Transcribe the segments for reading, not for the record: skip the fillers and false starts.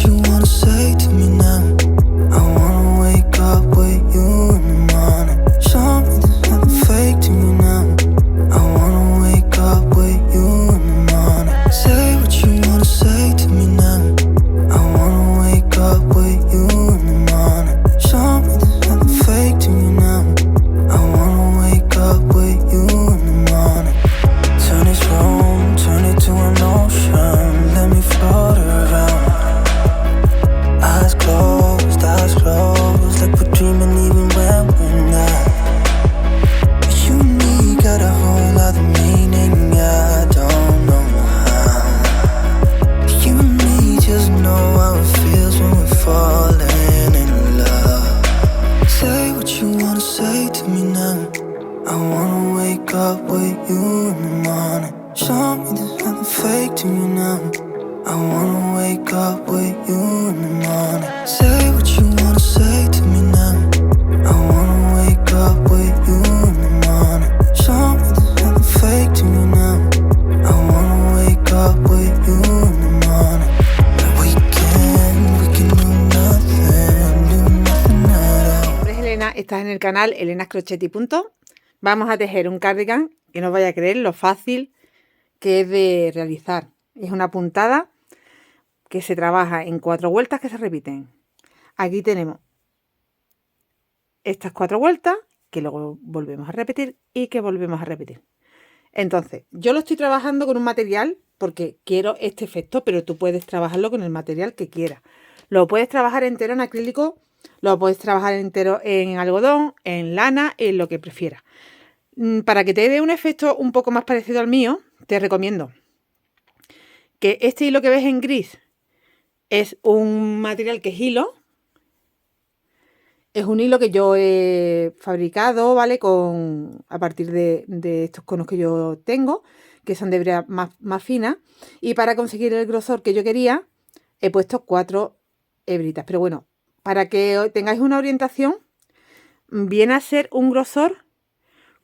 you wanna say to me now. I wanna wake up with you in the morning. Show me there's nothing fake to me now. I wanna wake up with you in the morning. Say what you wanna say to me now. I wanna wake up with you in the morning. Show me there's nothing fake to me now. I wanna wake up with you in the morning. Turn this room, turn it to an ocean. Let me float around. Eyes closed, like we're dreaming even when we're not. You and me got a whole other meaning, I don't know how. You and me just know how it feels when we're falling in love. Say what you wanna say to me now. I wanna wake up with you in the morning. Show me there's nothing fake to me now. I wanna wake up with you in the morning. Say what you wanna say to me now. I wanna wake up with you in the morning. Show me there's nothing fake to me now. I wanna wake up with you in the morning. We can do nothing at all. Mi nombre es Elena, estás en el canal Elena's Crochet y Punto. Vamos a tejer un cardigan que no os vaya a creer lo fácil que es de realizar. Es una puntada que se trabaja en 4 vueltas que se repiten. Aquí tenemos estas 4 vueltas que luego volvemos a repetir y que volvemos a repetir. Entonces, yo lo estoy trabajando con un material porque quiero este efecto, pero tú puedes trabajarlo con el material que quieras. Lo puedes trabajar entero en acrílico, lo puedes trabajar entero en algodón, en lana, en lo que prefieras. Para que te dé un efecto un poco más parecido al mío, te recomiendo que este hilo que ves en gris es un material que es hilo. Es un hilo que yo he fabricado, ¿vale? A partir de estos conos que yo tengo, que son de hebra más fina. Y para conseguir el grosor que yo quería, he puesto 4 hebritas. Pero bueno, para que tengáis una orientación, viene a ser un grosor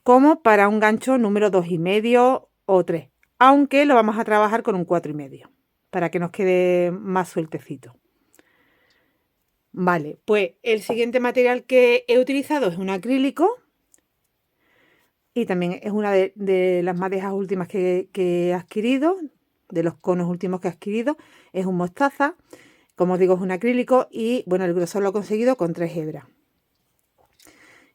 como para un gancho número 2,5 o 3. Aunque lo vamos a trabajar con un 4,5, para que nos quede más sueltecito. Vale, pues el siguiente material que he utilizado es un acrílico. Y también es una de las madejas últimas que he adquirido, de los conos últimos que he adquirido. Es un mostaza, como os digo, es un acrílico y bueno, el grosor lo he conseguido con 3 hebras.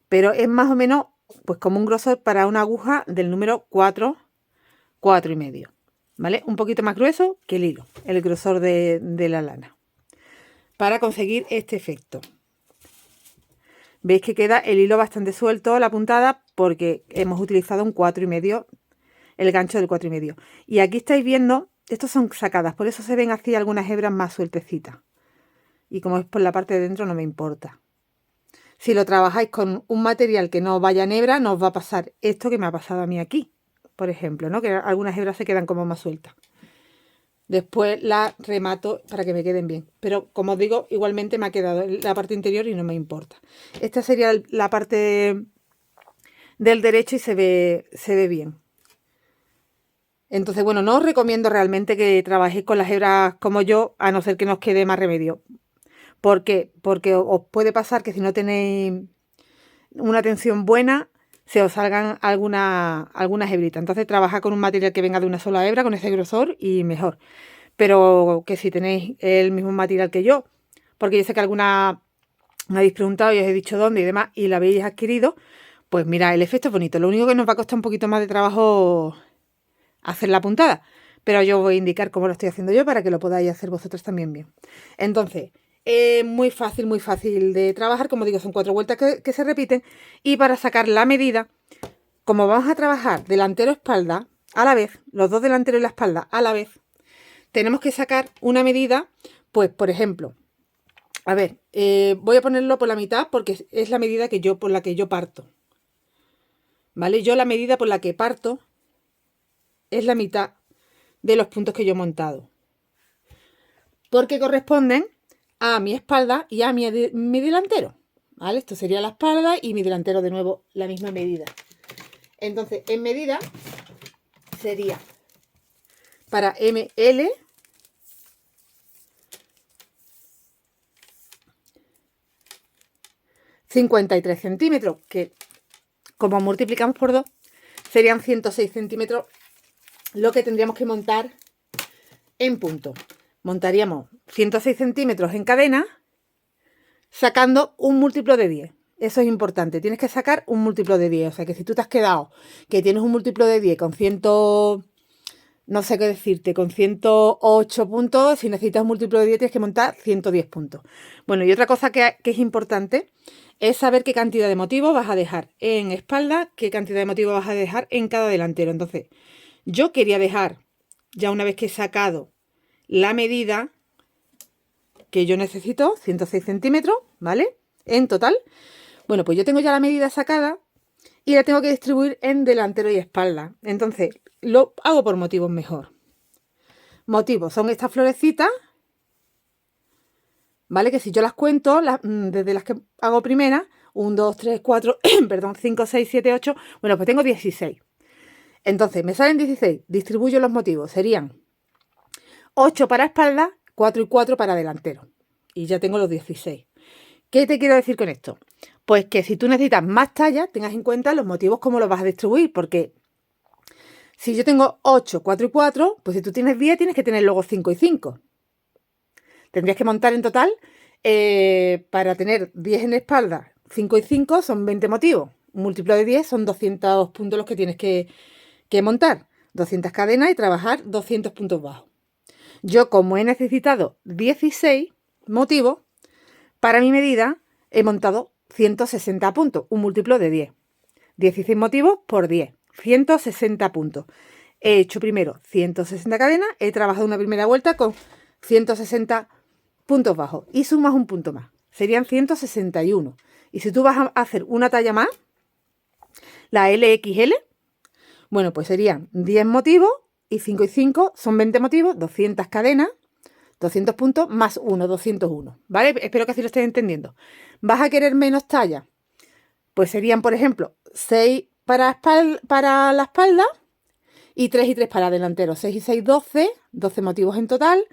Pero es más o menos pues como un grosor para una aguja del número 4, 4,5. ¿Vale? Un poquito más grueso que el hilo, el grosor de la lana. Para conseguir este efecto. Veis que queda el hilo bastante suelto, la puntada, porque hemos utilizado un 4,5, el gancho del 4,5. Y aquí estáis viendo, estos son sacadas, por eso se ven así algunas hebras más sueltecitas. Y como es por la parte de dentro no me importa. Si lo trabajáis con un material que no vaya en hebra, no os va a pasar esto que me ha pasado a mí aquí, por ejemplo, ¿no? Que algunas hebras se quedan como más sueltas. Después las remato para que me queden bien. Pero como os digo, igualmente me ha quedado la parte interior y no me importa. Esta sería la parte del derecho y se ve bien. Entonces, bueno, no os recomiendo realmente que trabajéis con las hebras como yo, a no ser que nos quede más remedio. ¿Por qué? Porque os puede pasar que si no tenéis una tensión buena, se os salgan algunas hebritas. Entonces trabaja con un material que venga de una sola hebra, con ese grosor y mejor. Pero que si tenéis el mismo material que yo, porque yo sé que alguna me habéis preguntado y os he dicho dónde y demás, y la habéis adquirido, pues mira, el efecto es bonito. Lo único que nos va a costar un poquito más de trabajo hacer la puntada, pero yo voy a indicar cómo lo estoy haciendo yo para que lo podáis hacer vosotros también bien. Entonces, muy fácil de trabajar. Como digo, son 4 vueltas que se repiten. Y para sacar la medida, como vamos a trabajar delantero espalda a la vez, los dos delanteros y la espalda a la vez, tenemos que sacar una medida. Pues por ejemplo, a ver, voy a ponerlo por la mitad porque es la medida por la que yo parto, ¿vale? Yo la medida por la que parto es la mitad de los puntos que yo he montado, porque corresponden a mi espalda y a mi delantero, ¿vale? Esto sería la espalda y mi delantero de nuevo la misma medida. Entonces, en medida sería para ML 53 centímetros, que como multiplicamos por 2, serían 106 centímetros lo que tendríamos que montar en punto. Montaríamos 106 centímetros en cadena, sacando un múltiplo de 10. Eso es importante, tienes que sacar un múltiplo de 10. O sea que si tú te has quedado que tienes un múltiplo de 10 con 100, no sé qué decirte, con 108 puntos, si necesitas un múltiplo de 10 tienes que montar 110 puntos. Bueno, y otra cosa que es importante es saber qué cantidad de motivos vas a dejar en espalda, qué cantidad de motivos vas a dejar en cada delantero. Entonces, yo quería dejar, ya una vez que he sacado la medida que yo necesito, 106 centímetros, ¿vale? En total. Bueno, pues yo tengo ya la medida sacada y la tengo que distribuir en delantero y espalda. Entonces, lo hago por motivos mejor. Motivos son estas florecitas, ¿vale? Que si yo las cuento, desde las que hago primera, 1, 2, 3, 4, perdón, 5, 6, 7, 8, bueno, pues tengo 16. Entonces, me salen 16, distribuyo los motivos, serían 8 para espalda, 4 y 4 para delantero. Y ya tengo los 16. ¿Qué te quiero decir con esto? Pues que si tú necesitas más tallas, tengas en cuenta los motivos, cómo los vas a distribuir, porque si yo tengo 8, 4 y 4, pues si tú tienes 10, tienes que tener luego 5 y 5. Tendrías que montar en total, para tener 10 en espalda, 5 y 5 son 20 motivos. Un múltiplo de 10 son 200 puntos los que tienes que montar. 200 cadenas y trabajar 200 puntos bajos. Yo, como he necesitado 16 motivos, para mi medida he montado 160 puntos, un múltiplo de 10. 16 motivos por 10, 160 puntos. He hecho primero 160 cadenas, he trabajado una primera vuelta con 160 puntos bajos y sumas un punto más, serían 161. Y si tú vas a hacer una talla más, la LXL, bueno, pues serían 10 motivos y 5 y 5 son 20 motivos, 200 cadenas, 200 puntos más 1, 201, ¿vale? Espero que así lo estés entendiendo. ¿Vas a querer menos tallas? Pues serían, por ejemplo, 6 para la espalda y 3 y 3 para delantero. 6 y 6, 12, 12 motivos en total,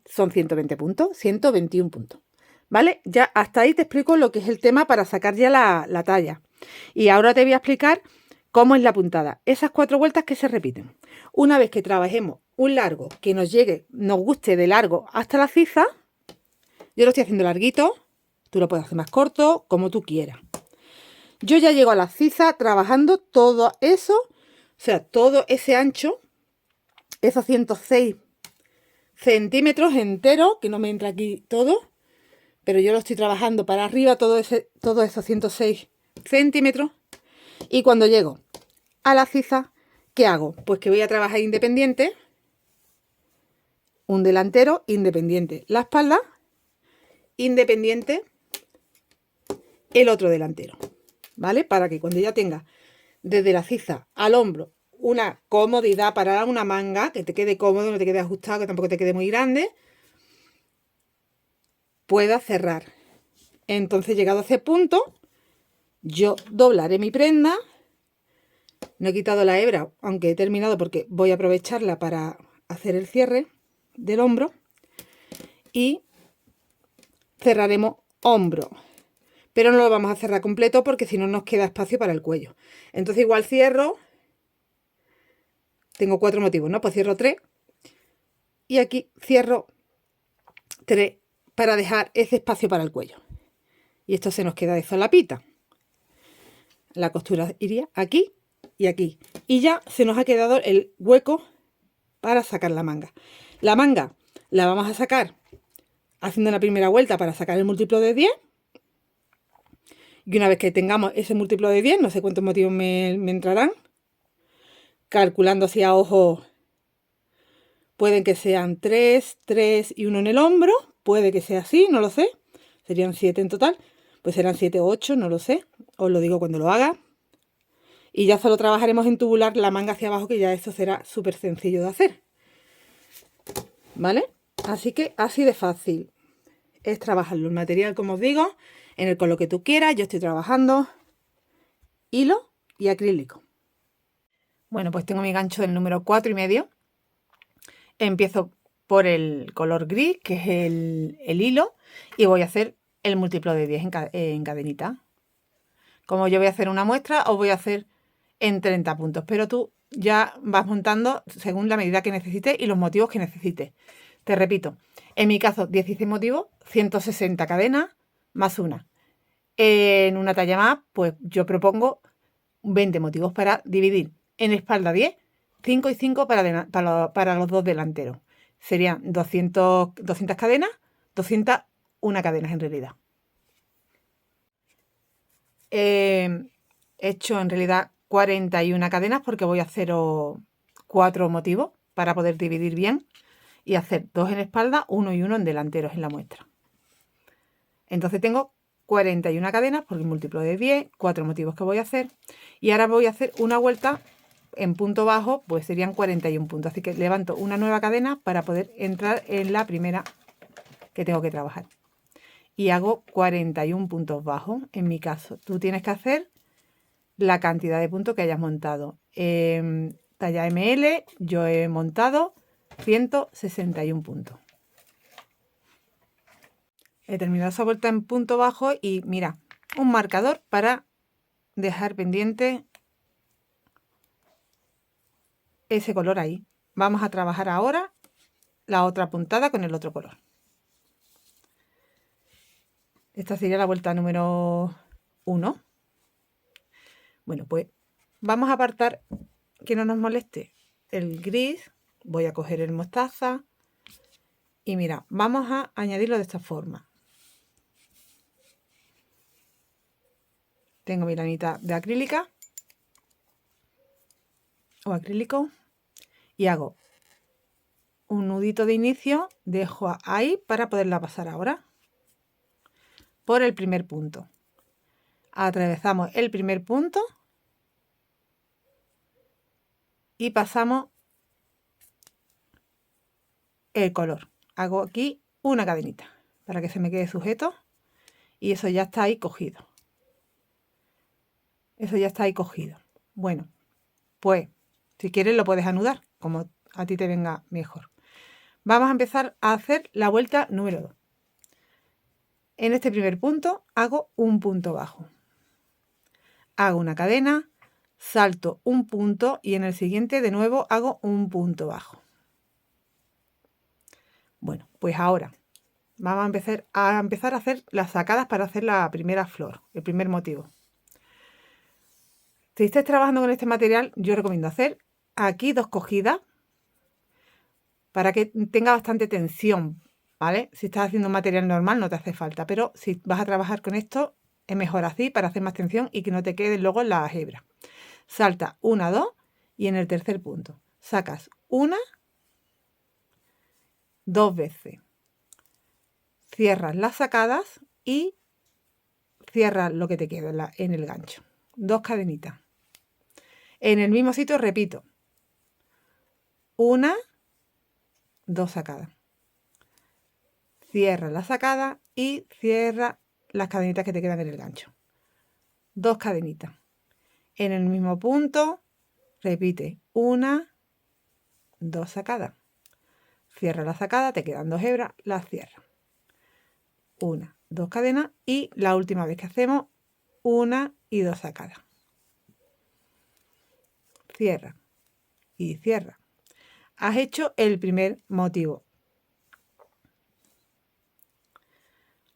son 120 puntos, 121 puntos, ¿vale? Ya hasta ahí te explico lo que es el tema para sacar ya la talla. Y ahora te voy a explicar cómo es la puntada. Esas 4 vueltas que se repiten. Una vez que trabajemos un largo que nos llegue, nos guste de largo hasta la ciza, yo lo estoy haciendo larguito, tú lo puedes hacer más corto, como tú quieras. Yo ya llego a la ciza trabajando todo eso, o sea, todo ese ancho, esos 106 centímetros enteros, que no me entra aquí todo, pero yo lo estoy trabajando para arriba, todos esos 106 centímetros. Y cuando llego a la ciza, ¿qué hago? Pues que voy a trabajar independiente, un delantero independiente, la espalda independiente, el otro delantero, ¿vale? Para que cuando ya tenga desde la ciza al hombro una comodidad para dar una manga, que te quede cómodo, no te quede ajustado, que tampoco te quede muy grande, pueda cerrar. Entonces, llegado a ese punto, yo doblaré mi prenda. No he quitado la hebra, aunque he terminado porque voy a aprovecharla para hacer el cierre del hombro. Y cerraremos hombro. Pero no lo vamos a cerrar completo porque si no nos queda espacio para el cuello. Entonces igual cierro. Tengo 4 motivos, ¿no? Pues cierro 3. Y aquí cierro 3 para dejar ese espacio para el cuello. Y esto se nos queda de solapita. La costura iría aquí y aquí. Y ya se nos ha quedado el hueco para sacar la manga. La manga la vamos a sacar haciendo una primera vuelta para sacar el múltiplo de 10. Y una vez que tengamos ese múltiplo de 10, no sé cuántos motivos me entrarán, calculando así a ojo, pueden que sean 3, 3 y 1 en el hombro, puede que sea así, no lo sé, serían 7 en total, pues serán 7 o 8, no lo sé, os lo digo cuando lo haga. Y ya solo trabajaremos en tubular la manga hacia abajo, que ya esto será súper sencillo de hacer, ¿vale? Así que así de fácil es trabajarlo. El material, como os digo, en el color que tú quieras. Yo estoy trabajando hilo y acrílico. Bueno, pues tengo mi gancho del número 4,5. Empiezo por el color gris, que es el hilo, y voy a hacer el múltiplo de 10 en cadenita. Como yo voy a hacer una muestra, os voy a hacer en 30 puntos, pero tú ya vas montando según la medida que necesites y los motivos que necesites. Te repito, en mi caso 16 motivos, 160 cadenas más una. En una talla más, pues yo propongo 20 motivos para dividir. En espalda 10, 5 y 5 para los dos delanteros. Serían 200 cadenas, 201 cadenas en realidad. He hecho en realidad 41 cadenas porque voy a hacer 4 motivos para poder dividir bien y hacer 2 en espalda, 1 y 1 en delanteros en la muestra. Entonces tengo 41 cadenas porque múltiplo de 10, 4 motivos que voy a hacer. Y ahora voy a hacer una vuelta en punto bajo, pues serían 41 puntos. Así que levanto una nueva cadena para poder entrar en la primera que tengo que trabajar. Y hago 41 puntos bajos en mi caso. Tú tienes que hacer la cantidad de puntos que hayas montado. Talla ML, yo he montado 161 puntos. He terminado esa vuelta en punto bajo y mira, un marcador para dejar pendiente ese color ahí. Vamos a trabajar ahora la otra puntada con el otro color. Esta sería la vuelta número 1. Bueno, pues vamos a apartar que no nos moleste el gris. Voy a coger el mostaza y mira, vamos a añadirlo de esta forma. Tengo mi lanita de acrílica o acrílico y hago un nudito de inicio, dejo ahí para poderla pasar ahora por el primer punto. Atravesamos el primer punto y pasamos el color. Hago aquí una cadenita para que se me quede sujeto y eso ya está ahí cogido. Eso ya está ahí cogido. Bueno, pues si quieres lo puedes anudar como a ti te venga mejor. Vamos a empezar a hacer la vuelta número 2. En este primer punto hago un punto bajo. Hago una cadena, salto un punto y en el siguiente de nuevo hago un punto bajo. Bueno, pues ahora vamos a empezar a hacer las sacadas para hacer la primera flor, el primer motivo. Si estáis trabajando con este material, yo recomiendo hacer aquí 2 cogidas para que tenga bastante tensión, ¿vale? Si estás haciendo un material normal no te hace falta, pero si vas a trabajar con esto es mejor así para hacer más tensión y que no te queden luego las hebras. Salta 1, 2 y en el tercer punto sacas una, 2 veces. Cierras las sacadas y cierras lo que te queda en el gancho. 2 cadenitas. En el mismo sitio repito. 1, 2 sacadas. Cierra la sacada y cierra las cadenitas que te quedan en el gancho. 2 cadenitas. En el mismo punto repite 1, 2 sacadas. Cierra la sacada, te quedan 2 hebras, las cierra. 1, 2 cadenas y la última vez que hacemos 1 y 2 sacadas. Cierra y cierra. Has hecho el primer motivo.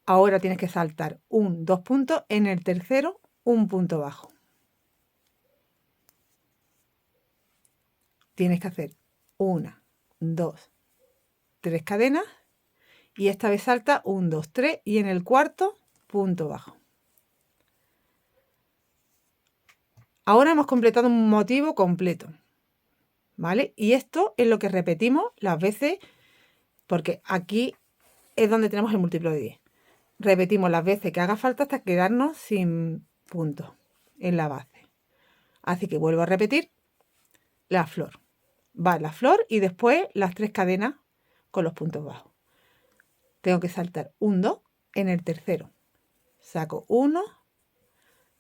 Ahora tienes que saltar 2 puntos, en el tercero un punto bajo. Tienes que hacer 1, 2, 3 cadenas y esta vez salta 1, 2, 3 y en el cuarto punto bajo. Ahora hemos completado un motivo completo, ¿vale? Y esto es lo que repetimos las veces, porque aquí es donde tenemos el múltiplo de 10. Repetimos las veces que haga falta hasta quedarnos sin puntos en la base. Así que vuelvo a repetir la flor. Va la flor y después las 3 cadenas con los puntos bajos. Tengo que saltar 1, 2 en el tercero. Saco 1,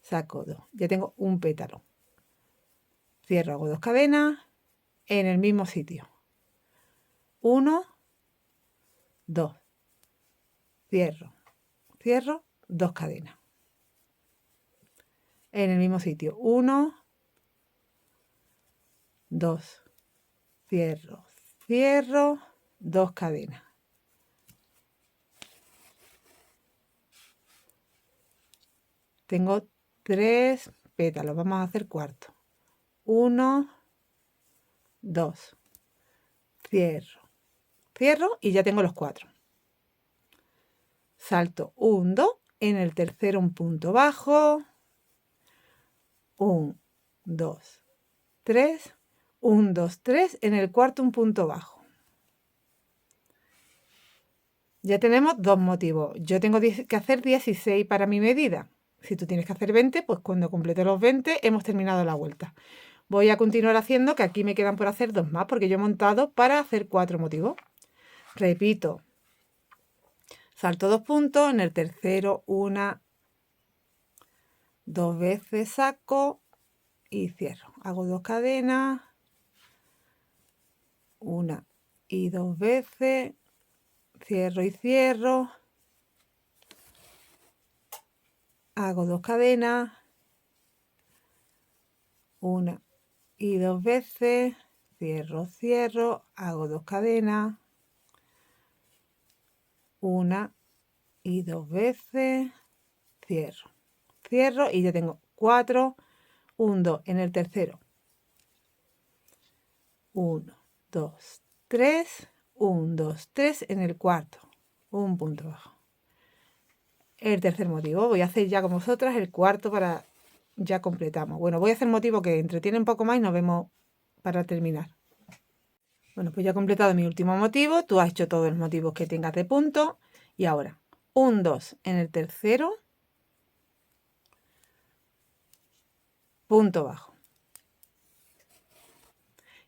saco 2. Ya tengo un pétalo. Cierro, hago 2 cadenas en el mismo sitio. 1, 2. Cierro, 2 cadenas. en el mismo sitio. 1, 2, cierro, cierro, 2 cadenas. Tengo 3 pétalos, vamos a hacer cuarto. 1, 2, cierro, cierro y ya tengo los 4. Salto 1, 2, en el tercero un punto bajo, 1, 2, 3, 1, 2, 3, en el cuarto un punto bajo. Ya tenemos 2 motivos. Yo tengo que hacer 16 para mi medida. Si tú tienes que hacer 20, pues cuando complete los 20 hemos terminado la vuelta. Voy a continuar haciendo, que aquí me quedan por hacer 2 más, porque yo he montado para hacer 4 motivos. Repito, salto 2 puntos, en el tercero 1, 2 veces saco y cierro. Hago 2 cadenas, 1 y 2 veces, cierro y cierro. Hago 2 cadenas, 1 y 2 veces, cierro, cierro, hago 2 cadenas, 1 y 2 veces, cierro, cierro y ya tengo 4, 1, 2 en el tercero, 1, 2, 3, 1, 2, 3 en el cuarto, un punto bajo. El tercer motivo, voy a hacer ya con vosotras el cuarto para ya completamos. Bueno, voy a hacer motivo que entretiene un poco más y nos vemos para terminar. Bueno, pues ya he completado mi último motivo. Tú has hecho todos los motivos que tengas de punto. Y ahora, 1, 2 en el tercero, punto bajo.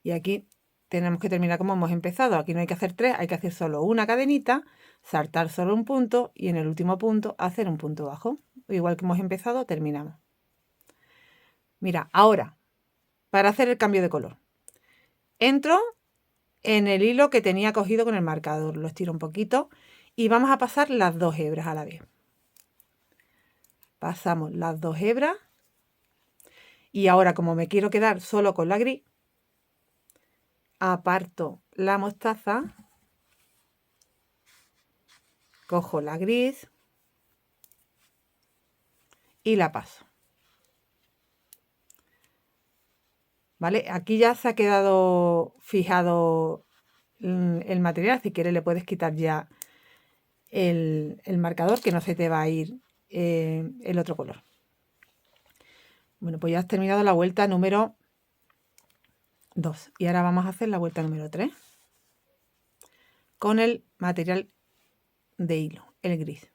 Y aquí tenemos que terminar como hemos empezado. Aquí no hay que hacer 3, hay que hacer solo una cadenita, saltar solo un punto y en el último punto hacer un punto bajo. Igual que hemos empezado, terminamos. Mira, ahora, para hacer el cambio de color, entro en el hilo que tenía cogido con el marcador, lo estiro un poquito y vamos a pasar las 2 hebras a la vez. Pasamos las 2 hebras y ahora, como me quiero quedar solo con la gris, aparto la mostaza, cojo la gris y la paso. ¿Vale? Aquí ya se ha quedado fijado el material. Si quieres le puedes quitar ya el marcador, que no se te va a ir el otro color. Bueno, pues ya has terminado la vuelta número 2 y ahora vamos a hacer la vuelta número 3 con el material de hilo, el gris.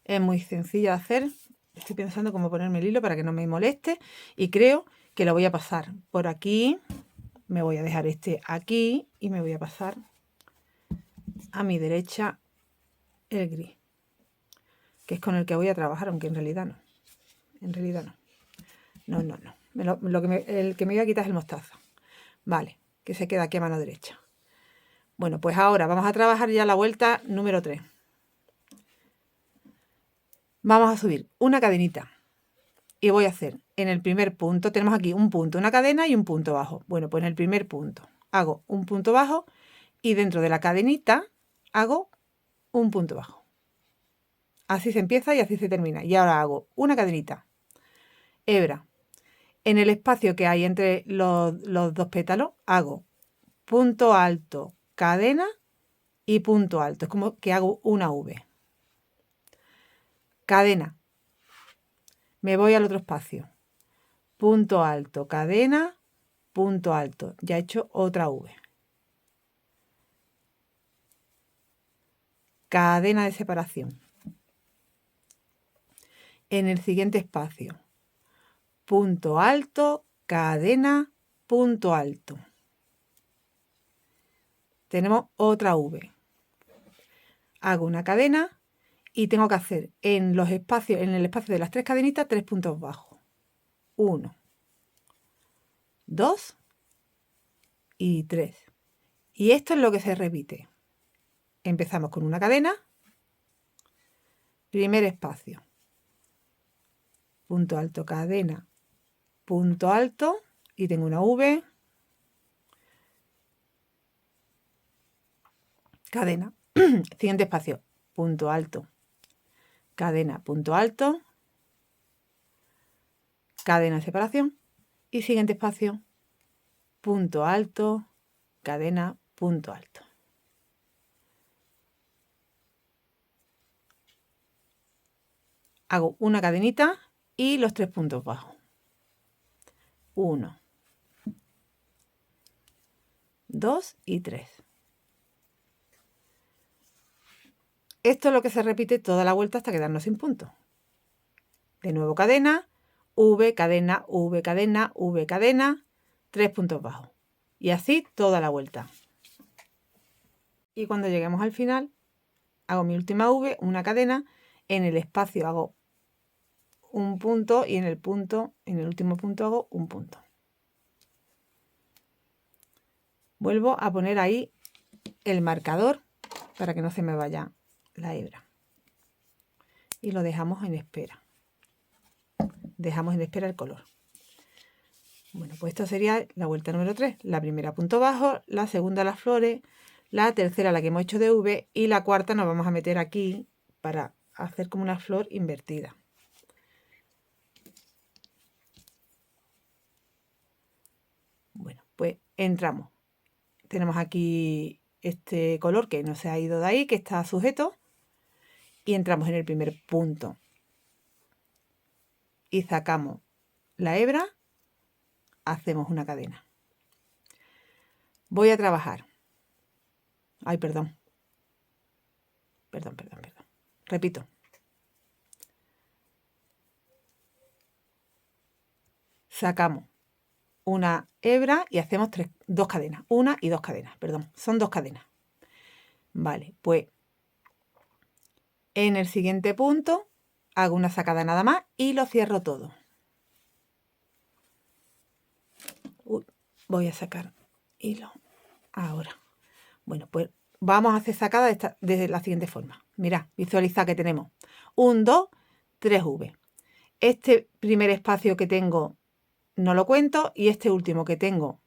Es muy sencillo de hacer. Estoy pensando cómo ponerme el hilo para que no me moleste y creo que lo voy a pasar por aquí. Me voy a dejar este aquí y me voy a pasar a mi derecha el gris, que es con el que voy a trabajar, aunque en realidad no. En realidad no. No. El que me voy a quitar es el mostaza. Vale, que se queda aquí a mano derecha. Bueno, pues ahora vamos a trabajar ya la vuelta número 3. Vamos a subir una cadenita y voy a hacer en el primer punto, tenemos aquí un punto, una cadena y un punto bajo. Bueno, pues en el primer punto hago un punto bajo y dentro de la cadenita hago un punto bajo. Así se empieza y así se termina. Y ahora hago una cadenita, hebra. En el espacio que hay entre los 2 pétalos hago punto alto, cadena y punto alto. Es como que hago una V. Cadena. Me voy al otro espacio. Punto alto, cadena, punto alto. Ya he hecho otra V. Cadena de separación. En el siguiente espacio. Punto alto, cadena, punto alto. Tenemos otra V. Hago una cadena y tengo que hacer en el espacio de las 3 cadenitas 3 puntos bajos. 1, 2 y 3. Y esto es lo que se repite. Empezamos con una cadena, primer espacio, punto alto, cadena, punto alto, y tengo una V, cadena, siguiente espacio, punto alto, cadena, punto alto, cadena de separación, y siguiente espacio, punto alto, cadena, punto alto. Hago una cadenita y los 3 puntos bajos. 1, 2 y 3. Esto es lo que se repite toda la vuelta hasta quedarnos sin puntos. De nuevo cadena, V, cadena, V, cadena, V, cadena, 3 puntos bajos. Y así toda la vuelta. Y cuando lleguemos al final, hago mi última V, una cadena, en el espacio hago un punto y en el último punto hago un punto. Vuelvo a poner ahí el marcador para que no se me vaya la hebra. Y lo dejamos en espera. Dejamos en espera el color. Bueno, pues esto sería la vuelta número 3. La primera punto bajo, la segunda las flores, la tercera la que hemos hecho de V y la cuarta nos vamos a meter aquí para hacer como una flor invertida. Bueno, pues entramos. Tenemos aquí este color que no se ha ido de ahí, que está sujeto, y entramos en el primer punto y sacamos la hebra, hacemos una cadena. Voy a trabajar. Ay, perdón. Repito. Sacamos una hebra y hacemos 2 cadenas. Una y 2 cadenas, perdón. Son 2 cadenas. Vale, pues en el siguiente punto hago una sacada nada más y lo cierro todo. Voy a sacar hilo ahora. Bueno, pues vamos a hacer sacada de la siguiente forma. Mirad, visualizad que tenemos 1, 2, 3 V. Este primer espacio que tengo no lo cuento y este último que tengo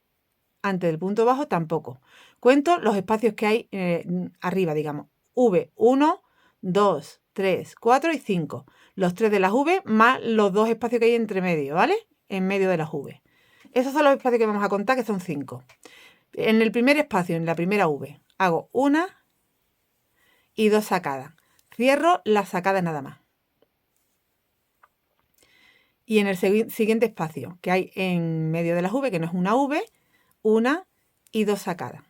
antes del punto bajo tampoco. Cuento los espacios que hay arriba, digamos. V, 1, 2, 3, 4 y 5. Los 3 de las V más los 2 espacios que hay entre medio, ¿vale? En medio de las V. Esos son los espacios que vamos a contar, que son 5. En el primer espacio, en la primera V, hago una y 2 sacadas. Cierro las sacadas nada más. Y en el siguiente espacio que hay en medio de las V, que no es una V, una y 2 sacadas.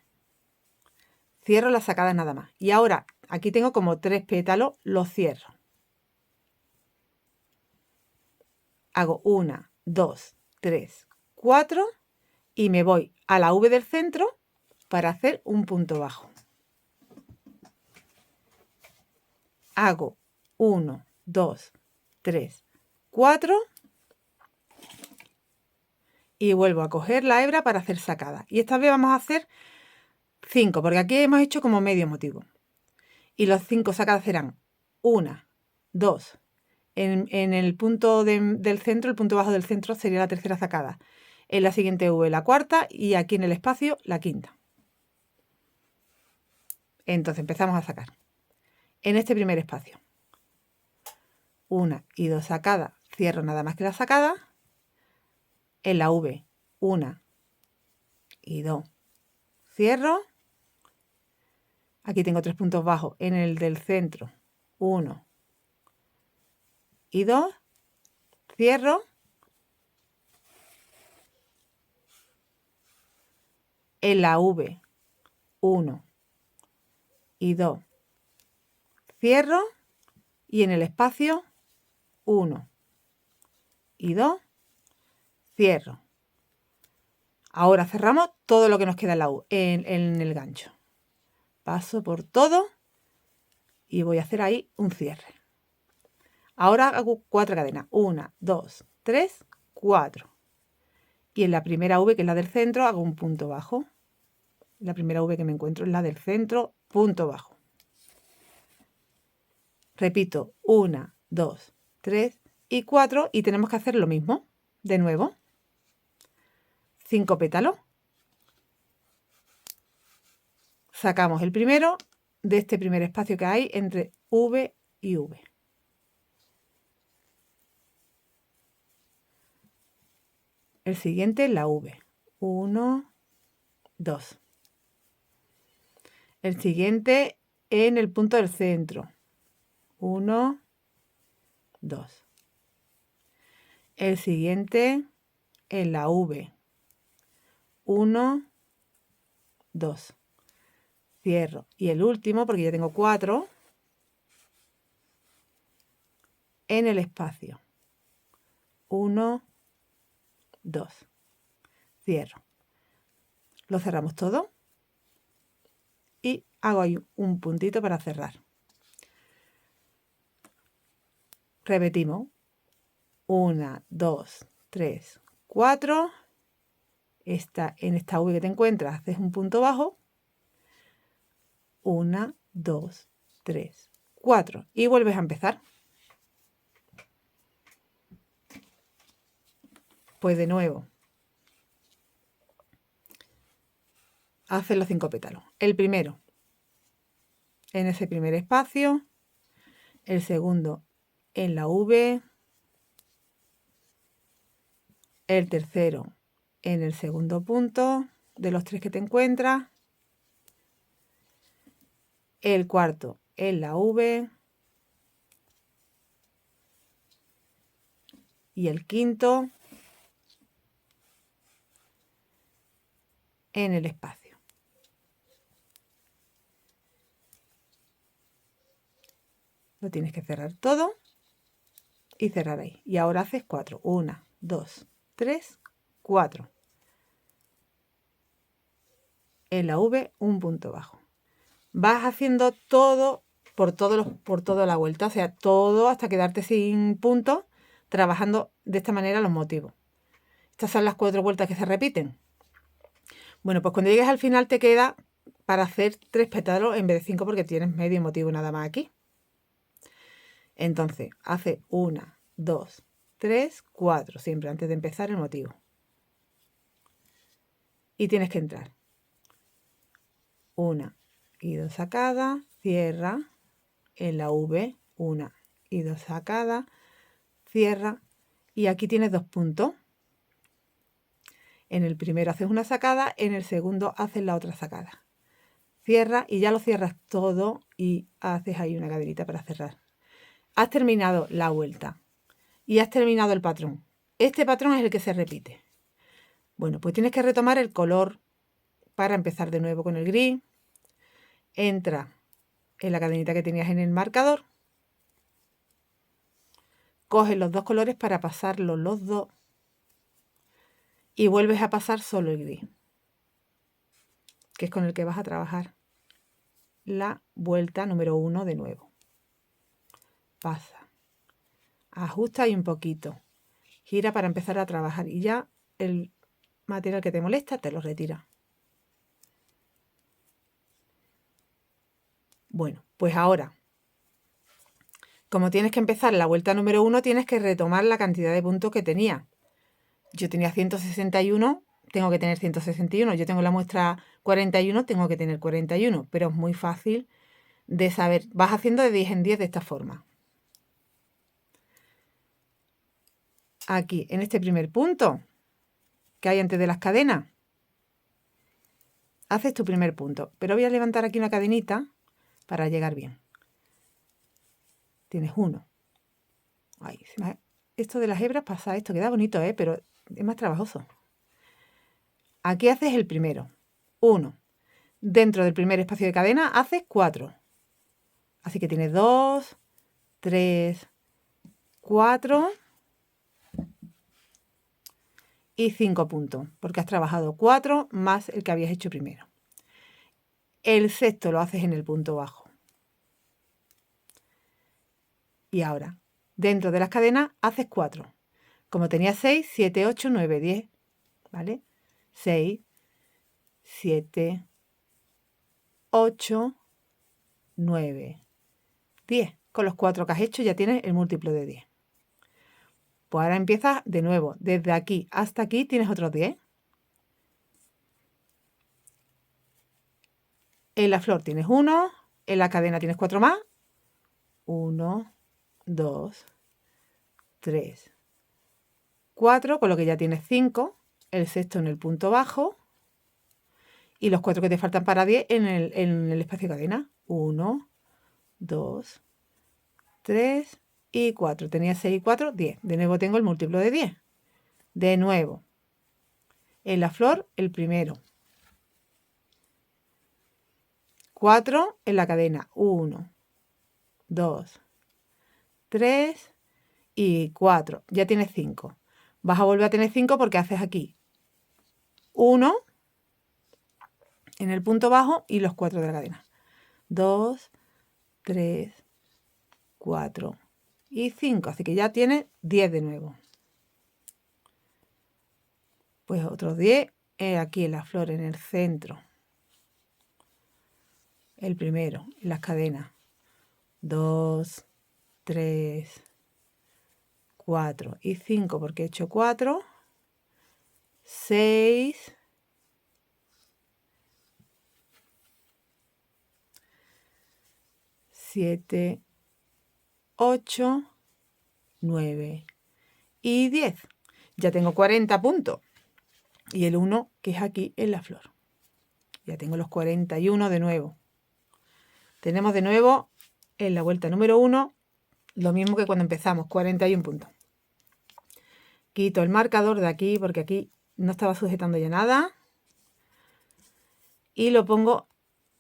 Cierro las sacadas nada más. Y ahora aquí tengo como 3 pétalos, los cierro. Hago 1, 2, 3, 4 y me voy a la V del centro para hacer un punto bajo. Hago 1, 2, 3, 4 y vuelvo a coger la hebra para hacer sacada. Y esta vez vamos a hacer 5, porque aquí hemos hecho como medio motivo. Y los 5 sacadas serán 1, 2. En el punto del centro, el punto bajo del centro sería la tercera sacada. En la siguiente V la cuarta y aquí en el espacio la quinta. Entonces empezamos a sacar. En este primer espacio, 1 y 2 sacadas, cierro nada más que la sacada. En la V, 1 y 2, cierro. Aquí tengo 3 puntos bajos. En el del centro, 1 y 2, cierro. En la V, 1 y 2, cierro. Y en el espacio, 1 y 2, cierro. Ahora cerramos todo lo que nos queda en el gancho. Paso por todo y voy a hacer ahí un cierre. Ahora hago 4 cadenas. 1, 2, 3, 4. Y en la primera V, que es la del centro, hago un punto bajo. La primera V que me encuentro es la del centro, punto bajo. Repito, 1, 2, 3 y 4 y tenemos que hacer lo mismo. De nuevo, 5 pétalos. Sacamos el primero de este primer espacio que hay entre V y V. El siguiente, la V. 1, 2. El siguiente en el punto del centro. 1, 2. El siguiente en la V. 1, 2. Cierro. Y el último, porque ya tengo 4, en el espacio. 1, 2. Cierro. Lo cerramos todo. Y hago ahí un puntito para cerrar. Repetimos. 1, 2, 3, 4. En esta V que te encuentras, haces un punto bajo. 1, 2, 3, 4. Y vuelves a empezar. Pues de nuevo. Haces los 5 pétalos. El primero en ese primer espacio. El segundo en la V. El tercero en el segundo punto de los 3 que te encuentras. El cuarto en la V. Y el quinto en el espacio. Lo tienes que cerrar todo y cerrar ahí. Y ahora haces 4. 1, 2, 3, 4. En la V, un punto bajo. Vas haciendo todo por toda la vuelta, o sea, todo hasta quedarte sin puntos, trabajando de esta manera los motivos. Estas son las 4 vueltas que se repiten. Bueno, pues cuando llegues al final te queda para hacer 3 pétalos en vez de 5 porque tienes medio motivo nada más aquí. Entonces, hace 1, 2, 3, 4, siempre antes de empezar el motivo. Y tienes que entrar. 1 y 2 sacadas, cierra, en la V, 1 y 2 sacadas, cierra, y aquí tienes 2 puntos. En el primero haces una sacada, en el segundo haces la otra sacada. Cierra y ya lo cierras todo y haces ahí una cadenita para cerrar. Has terminado la vuelta y has terminado el patrón. Este patrón es el que se repite. Bueno, pues tienes que retomar el color para empezar de nuevo con el gris. Entra en la cadenita que tenías en el marcador. Coges los 2 colores para pasarlos los 2 y vuelves a pasar solo el gris, que es con el que vas a trabajar la vuelta número 1 de nuevo. Pasa, ajusta y un poquito, gira para empezar a trabajar y ya el material que te molesta te lo retira. Bueno, pues ahora, como tienes que empezar la vuelta número 1, tienes que retomar la cantidad de puntos que tenía. Yo tenía 161, tengo que tener 161. Yo tengo la muestra 41, tengo que tener 41. Pero es muy fácil de saber. Vas haciendo de 10 en 10 de esta forma. Aquí, en este primer punto que hay antes de las cadenas, haces tu primer punto. Pero voy a levantar aquí una cadenita para llegar bien. Tienes 1. Ay, esto de las hebras pasa esto, queda bonito, pero es más trabajoso. Aquí haces el primero. 1. Dentro del primer espacio de cadena haces 4. Así que tienes 2, 3, 4 y 5 puntos, porque has trabajado 4 más el que habías hecho primero. El sexto lo haces en el punto bajo. Y ahora, dentro de las cadenas haces 4. Como tenía 6, 7, 8, 9, 10. ¿Vale? 6, 7, 8, 9, 10. con los 4 que has hecho ya tienes el múltiplo de 10. Pues ahora empiezas de nuevo. Desde aquí hasta aquí tienes otros 10. En la flor tienes 1, en la cadena tienes 4 más. 1, 2, 3, 4, con lo que ya tienes 5. El sexto en el punto bajo. Y los 4 que te faltan para 10 en el espacio de cadena. 1, 2, 3 y 4. Tenía 6 y 4, 10. De nuevo tengo el múltiplo de 10. De nuevo. En la flor, el primero. 4 en la cadena. 1, 2, 3 y 4. Ya tienes 5. Vas a volver a tener 5 porque haces aquí 1 en el punto bajo y los 4 de la cadena. 2, 3, 4 y 5. Así que ya tienes 10 de nuevo. Pues otros 10 aquí en la flor, en el centro. El primero, en las cadenas. 2, 3, 4 y 5 porque he hecho 4. 6, 7, 8, 9 y 10. Ya tengo 40 puntos. Y el 1 que es aquí en la flor. Ya tengo los 41 de nuevo. Tenemos de nuevo en la vuelta número 1 lo mismo que cuando empezamos, 41 puntos. Quito el marcador de aquí porque aquí no estaba sujetando ya nada. Y lo pongo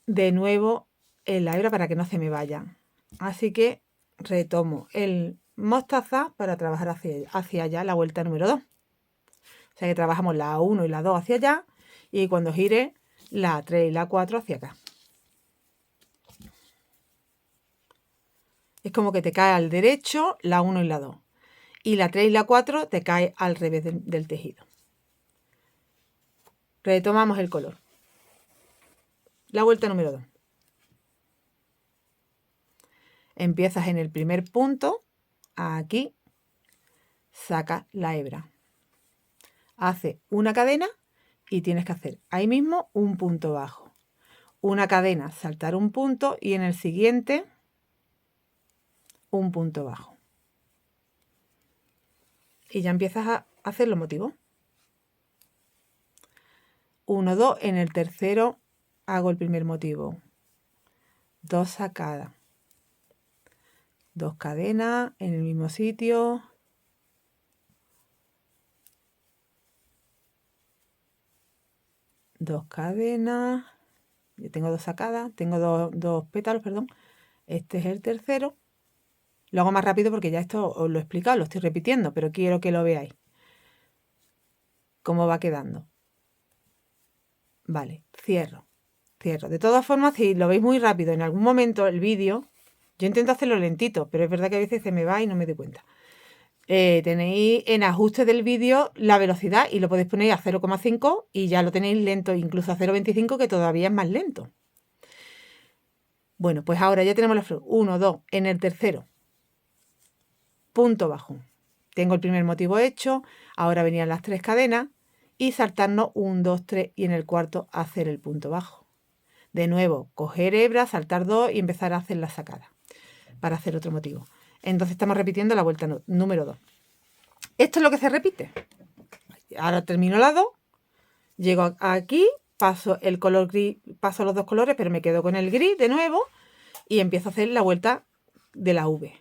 de nuevo en la hebra para que no se me vayan. Así que retomo el mostaza para trabajar hacia allá la vuelta número 2. O sea que trabajamos la 1 y la 2 hacia allá y cuando gire la 3 y la 4 hacia acá. Es como que te cae al derecho la 1 y la 2. Y la 3 y la 4 te cae al revés del tejido. Retomamos el color. La vuelta número 2. Empiezas en el primer punto, aquí, sacas la hebra. Hace una cadena y tienes que hacer ahí mismo un punto bajo. Una cadena, saltar un punto y en el siguiente un punto bajo. Y ya empiezas a hacer los motivos. 1, 2, en el tercero hago el primer motivo. 2 sacadas. 2 cadenas en el mismo sitio. Dos cadenas. Yo tengo 2 sacadas. Tengo dos pétalos, perdón. Este es el tercero. Lo hago más rápido porque ya esto os lo he explicado, lo estoy repitiendo, pero quiero que lo veáis. Cómo va quedando. Vale, cierro. Cierro. De todas formas, si lo veis muy rápido en algún momento el vídeo, yo intento hacerlo lentito, pero es verdad que a veces se me va y no me doy cuenta. Tenéis en ajuste del vídeo la velocidad y lo podéis poner a 0,5 y ya lo tenéis lento, incluso a 0,25 que todavía es más lento. Bueno, pues ahora ya tenemos la flor. 1, 2, en el tercero. Punto bajo. Tengo el primer motivo hecho, ahora venían las 3 cadenas y saltarnos 1, 2, 3 y en el cuarto hacer el punto bajo. De nuevo, coger hebra, saltar 2 y empezar a hacer la sacada para hacer otro motivo. Entonces estamos repitiendo la vuelta número 2. Esto es lo que se repite. Ahora termino la 2, llego aquí, paso el color gris, paso los 2 colores, pero me quedo con el gris de nuevo y empiezo a hacer la vuelta de la V.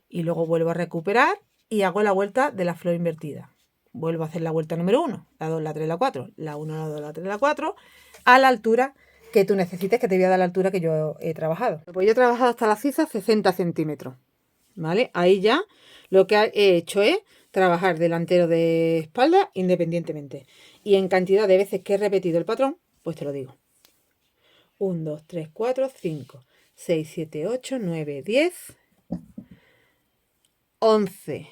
Y luego vuelvo a recuperar y hago la vuelta de la flor invertida. Vuelvo a hacer la vuelta número 1, la 2, la 3, la 4, la 1, la 2, la 3, la 4, a la altura que tú necesites, que te voy a dar la altura que yo he trabajado. Pues yo he trabajado hasta la sisa 60 centímetros, ¿vale? Ahí ya lo que he hecho es trabajar delantero de espalda independientemente. Y en cantidad de veces que he repetido el patrón, pues te lo digo. 1, 2, 3, 4, 5, 6, 7, 8, 9, 10, 11.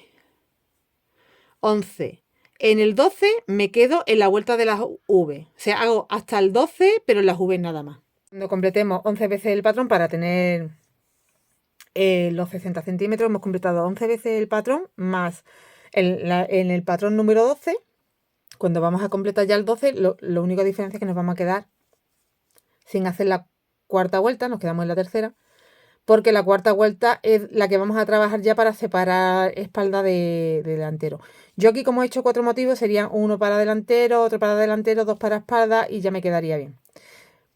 11. En el 12 me quedo en la vuelta de las V. O sea, hago hasta el 12, pero en las V nada más. Cuando completemos 11 veces el patrón para tener los 60 centímetros hemos completado 11 veces el patrón, más en el patrón número 12, cuando vamos a completar ya el 12, lo único diferencia es que nos vamos a quedar sin hacer la cuarta vuelta, nos quedamos en la tercera, porque la cuarta vuelta es la que vamos a trabajar ya para separar espalda de delantero. Yo aquí, como he hecho 4 motivos, serían uno para delantero, otro para delantero, 2 para espalda y ya me quedaría bien.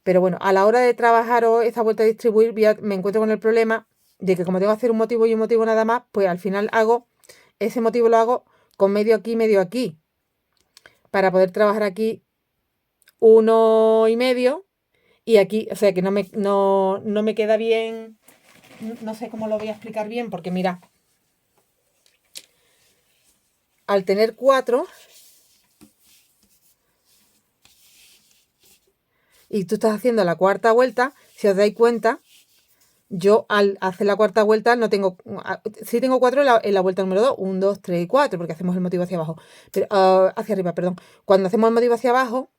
Pero bueno, a la hora de trabajar esta vuelta de distribuir, me encuentro con el problema de que como tengo que hacer un motivo y un motivo nada más, pues al final ese motivo lo hago con medio aquí, para poder trabajar aquí 1,5 y aquí, o sea que no me queda bien, no sé cómo lo voy a explicar bien, porque mira, al tener 4 y tú estás haciendo la cuarta vuelta, si os dais cuenta, yo al hacer la cuarta vuelta no tengo, sí tengo 4 en la vuelta número 2, 1, 2, 3 y 4, porque hacemos el motivo hacia abajo, pero hacia arriba, perdón. Cuando hacemos el motivo hacia abajo,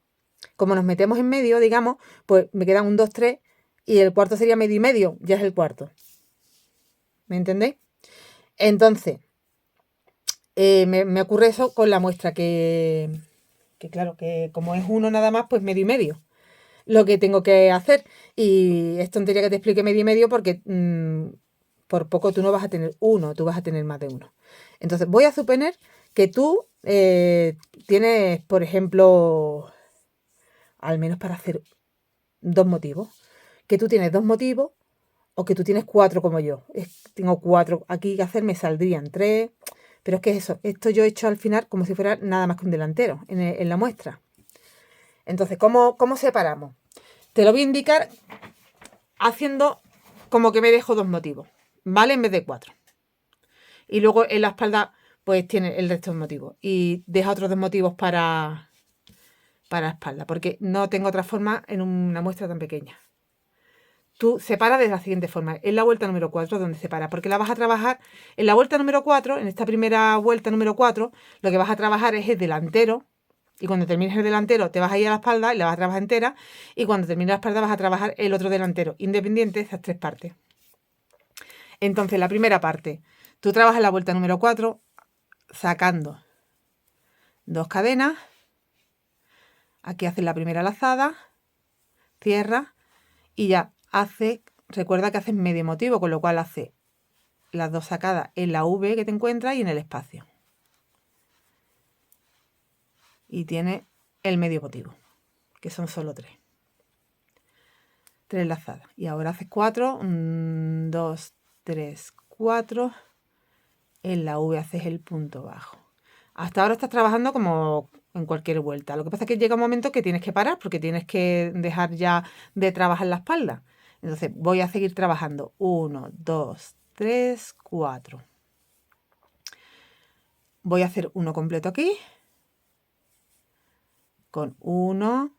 como nos metemos en medio, digamos, pues me quedan 1, 2, 3 y el cuarto sería medio y medio, ya es el cuarto. ¿Me entendéis? Entonces, me ocurre eso con la muestra, que claro, que como es uno nada más, pues medio y medio lo que tengo que hacer. Y es tontería que te explique medio y medio porque por poco tú no vas a tener uno, tú vas a tener más de uno. Entonces voy a suponer que tú tienes, por ejemplo, al menos para hacer 2 motivos, que tú tienes 2 motivos o que tú tienes 4 como yo. Tengo 4 aquí que hacer, me saldrían 3, pero es que eso, esto yo he hecho al final como si fuera nada más que un delantero en la muestra. Entonces, ¿cómo separamos? Te lo voy a indicar haciendo como que me dejo 2 motivos, ¿vale? En vez de 4. Y luego en la espalda, pues tiene el resto de motivos. Y deja otros 2 motivos para espalda, porque no tengo otra forma en una muestra tan pequeña. Tú separas de la siguiente forma. Es la vuelta número 4 donde separa, porque la vas a trabajar en la vuelta número 4, en esta primera vuelta número 4, lo que vas a trabajar es el delantero. Y cuando termines el delantero te vas a ir a la espalda y la vas a trabajar entera. Y cuando termines la espalda vas a trabajar el otro delantero, independiente de esas 3 partes. Entonces, la primera parte, tú trabajas la vuelta número 4 sacando 2 cadenas. Aquí haces la primera lazada, cierras y ya recuerda que haces medio motivo, con lo cual haces las 2 sacadas en la V que te encuentras y en el espacio. Y tiene el medio motivo, que son solo 3. 3 lazadas. Y ahora haces 4, 2, 3, 4. En la V haces el punto bajo. Hasta ahora estás trabajando como en cualquier vuelta. Lo que pasa es que llega un momento que tienes que parar porque tienes que dejar ya de trabajar la espalda. Entonces voy a seguir trabajando. 1, 2, 3, 4. Voy a hacer uno completo aquí. Con 1,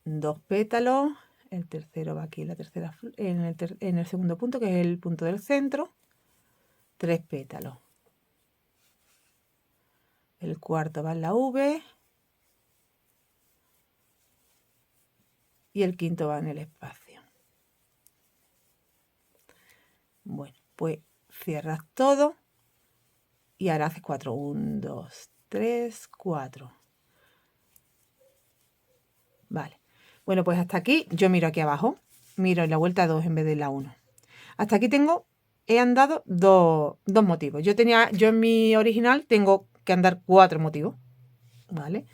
2 pétalos. El tercero va aquí en el segundo punto, que es el punto del centro. 3 pétalos. El cuarto va en la V. Y el quinto va en el espacio. Bueno, pues cierras todo. Y ahora haces 4. 1, 2, 3, 4. Vale. Bueno, pues hasta aquí yo miro aquí abajo. Miro en la vuelta 2 en vez de la 1. Hasta aquí he andado 2 motivos. Yo en mi original tengo que andar 4 motivos. ¿Vale?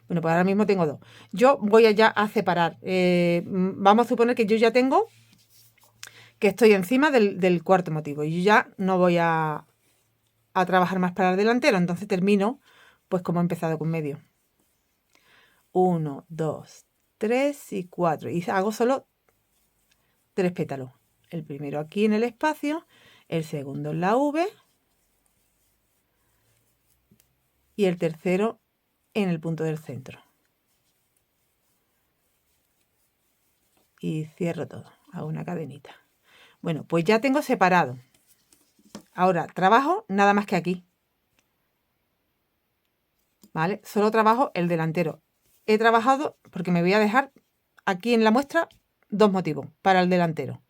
Bueno, pues ahora mismo tengo 2. Yo voy ya a separar. Vamos a suponer que yo ya tengo que estoy encima del cuarto motivo. Y yo ya no voy a trabajar más para el delantero. Entonces termino pues como he empezado con medio. 1, 2, 3 y 4. Y hago solo 3 pétalos. El primero aquí en el espacio, el segundo en la V y el tercero en el punto del centro. Y cierro todo. Hago una cadenita. Bueno, pues ya tengo separado. Ahora trabajo nada más que aquí. ¿Vale? Solo trabajo el delantero. He trabajado porque me voy a dejar aquí en la muestra 2 motivos para el delantero.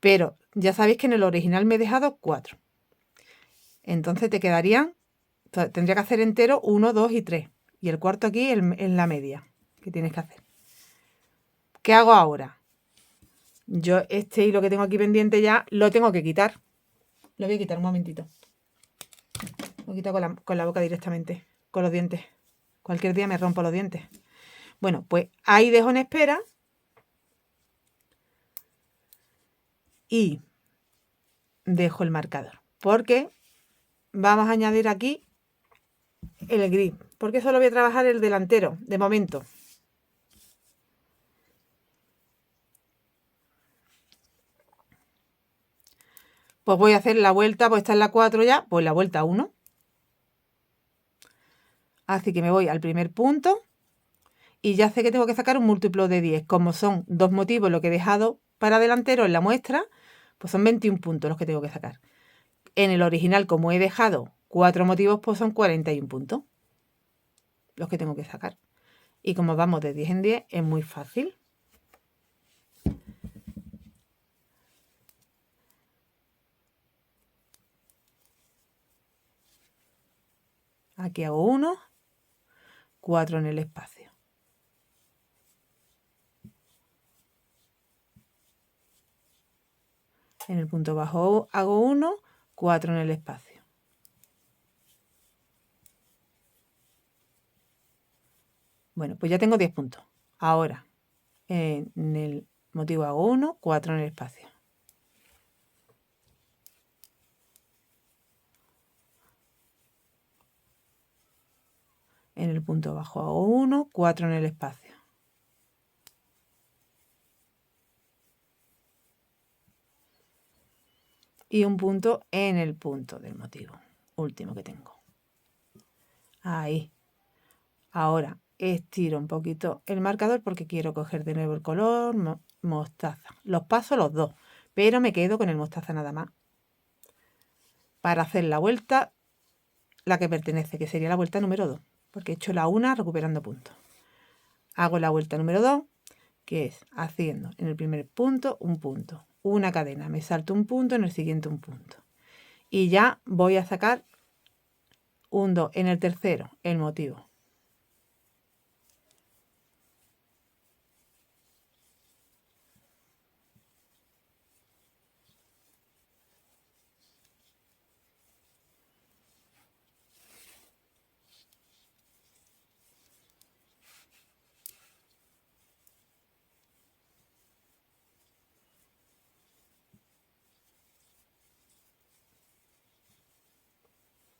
Pero ya sabéis que en el original me he dejado 4. Entonces te quedarían, tendría que hacer entero 1, 2 y 3. Y el cuarto aquí en la media que tienes que hacer. ¿Qué hago ahora? Yo este hilo que tengo aquí pendiente ya lo tengo que quitar. Lo voy a quitar un momentito. Lo quito con la boca directamente, con los dientes. Cualquier día me rompo los dientes. Bueno, pues ahí dejo en espera. Y dejo el marcador. Porque vamos a añadir aquí el gris. Porque solo voy a trabajar el delantero, de momento. Pues voy a hacer la vuelta, pues está en la 4 ya, pues la vuelta 1. Así que me voy al primer punto y ya sé que tengo que sacar un múltiplo de 10. Como son 2 motivos lo que he dejado para delantero en la muestra, pues son 21 puntos los que tengo que sacar. En el original, como he dejado 4 motivos, pues son 41 puntos los que tengo que sacar. Y como vamos de 10 en 10, es muy fácil. Aquí hago 1, 4 en el espacio. En el punto bajo hago 1, 4 en el espacio. Bueno, pues ya tengo 10 puntos. Ahora, en el motivo hago 1, 4 en el espacio. En el punto bajo hago 1, 4 en el espacio. Y un punto en el punto del motivo último que tengo. Ahí. Ahora estiro un poquito el marcador porque quiero coger de nuevo el color mostaza. Los paso los dos, pero me quedo con el mostaza nada más. Para hacer la vuelta, la que pertenece, que sería la vuelta número 2, porque he hecho la 1 recuperando puntos. Hago la vuelta número 2, que es haciendo en el primer punto un punto, una cadena, me salto un punto, en el siguiente un punto. Y ya voy a sacar un 2 en el tercero, el motivo.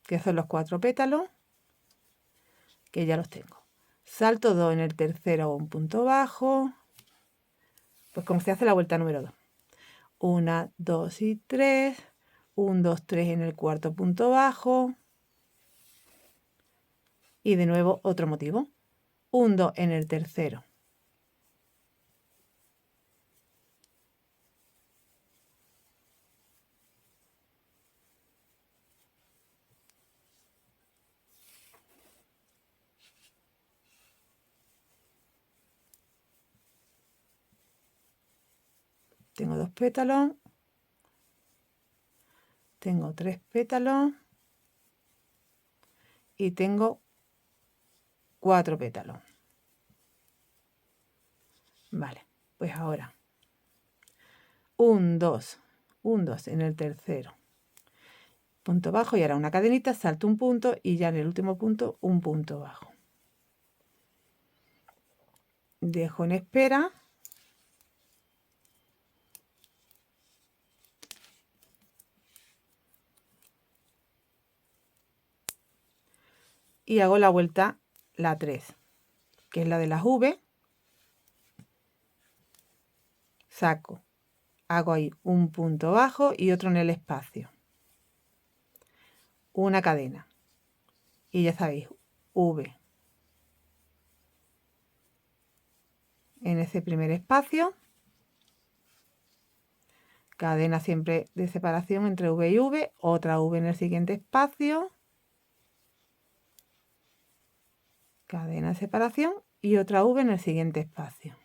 Que son los 4 pétalos, que ya los tengo. Salto 2 en el tercero, hago un punto bajo, pues como se hace la vuelta número 2. 1, 2 y 3, 1, 2, 3 en el cuarto punto bajo, y de nuevo otro motivo, 1, 2 en el tercero. Tengo 2 pétalos, tengo 3 pétalos y tengo 4 pétalos. Vale, pues ahora 1, 2, 1, 2 en el tercero, punto bajo, y ahora una cadenita, salto un punto y ya en el último punto un punto bajo. Dejo en espera. Y hago la vuelta, la 3, que es la de las V. Saco, hago ahí un punto bajo y otro en el espacio. Una cadena. Y ya sabéis, V en ese primer espacio. Cadena siempre de separación entre V y V. Otra V en el siguiente espacio. Cadena de separación y otra V en el siguiente espacio.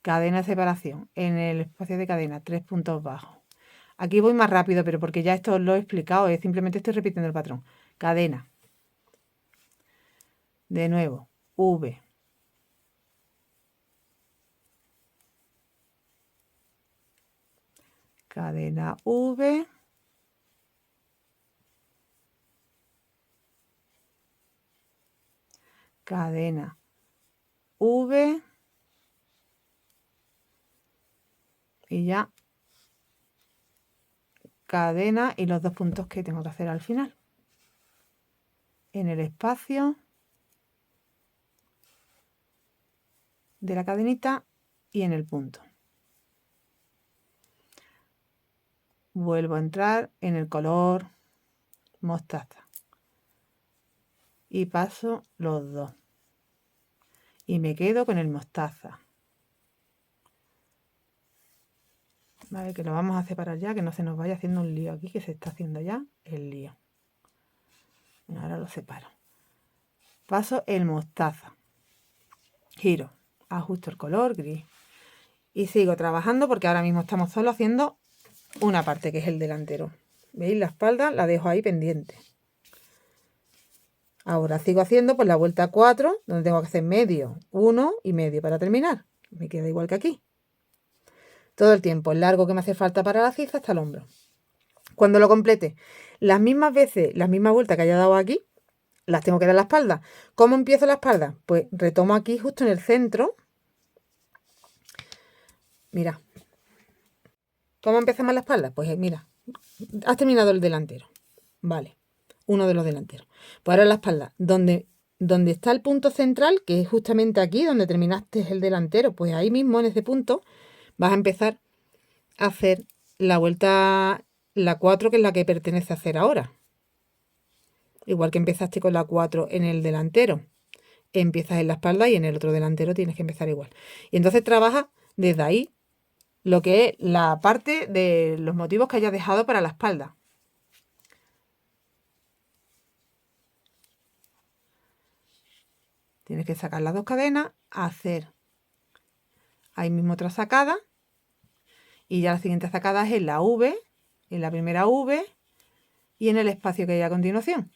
cadena de separación, en el espacio de cadena, 3 puntos bajos. Aquí voy más rápido, pero porque ya esto os lo he explicado, simplemente estoy repitiendo el patrón. Cadena. De nuevo, V. Cadena V. Cadena V. Y ya cadena y los 2 puntos que tengo que hacer al final. En el espacio de la cadenita y en el punto. Vuelvo a entrar en el color mostaza. Y paso los 2. Y me quedo con el mostaza. Vale, que lo vamos a separar ya, que no se nos vaya haciendo un lío aquí, que se está haciendo ya el lío. Ahora lo separo. Paso el mostaza. Giro. Ajusto el color gris. Y sigo trabajando porque ahora mismo estamos solo haciendo una parte, que es el delantero. ¿Veis? La espalda la dejo ahí pendiente. Ahora sigo haciendo pues la vuelta 4, donde tengo que hacer medio, 1 y medio para terminar. Me queda igual que aquí. Todo el tiempo, el largo que me hace falta para la ciza hasta el hombro. Cuando lo complete, las mismas veces, las mismas vueltas que haya dado aquí, las tengo que dar en la espalda. ¿Cómo empiezo la espalda? Pues retomo aquí justo en el centro. Mira. ¿Cómo empezamos la espalda? Pues mira, has terminado el delantero. Vale, uno de los delanteros. Pues ahora en la espalda, donde está el punto central, que es justamente aquí, donde terminaste el delantero, pues ahí mismo, en ese punto, vas a empezar a hacer la vuelta, la 4, que es la que pertenece a hacer ahora. Igual que empezaste con la 4 en el delantero. Empiezas en la espalda y en el otro delantero tienes que empezar igual. Y entonces trabajas desde ahí lo que es la parte de los motivos que hayas dejado para la espalda. Tienes que sacar las 2 cadenas, hacer ahí mismo otra sacada. Y ya la siguiente sacada es en la V, en la primera V y en el espacio que hay a continuación.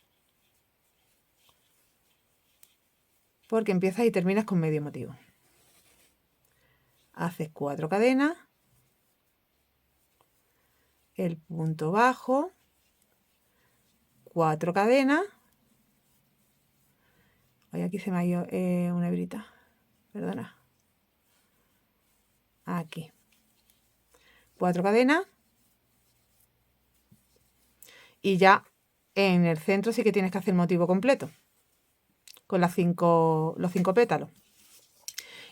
Porque empiezas y terminas con medio motivo. Haces 4 cadenas, el punto bajo, 4 cadenas. Hoy aquí se me ha ido una hebrita, perdona. Aquí. 4 cadenas. Y ya en el centro sí que tienes que hacer motivo completo. Con los 5 pétalos.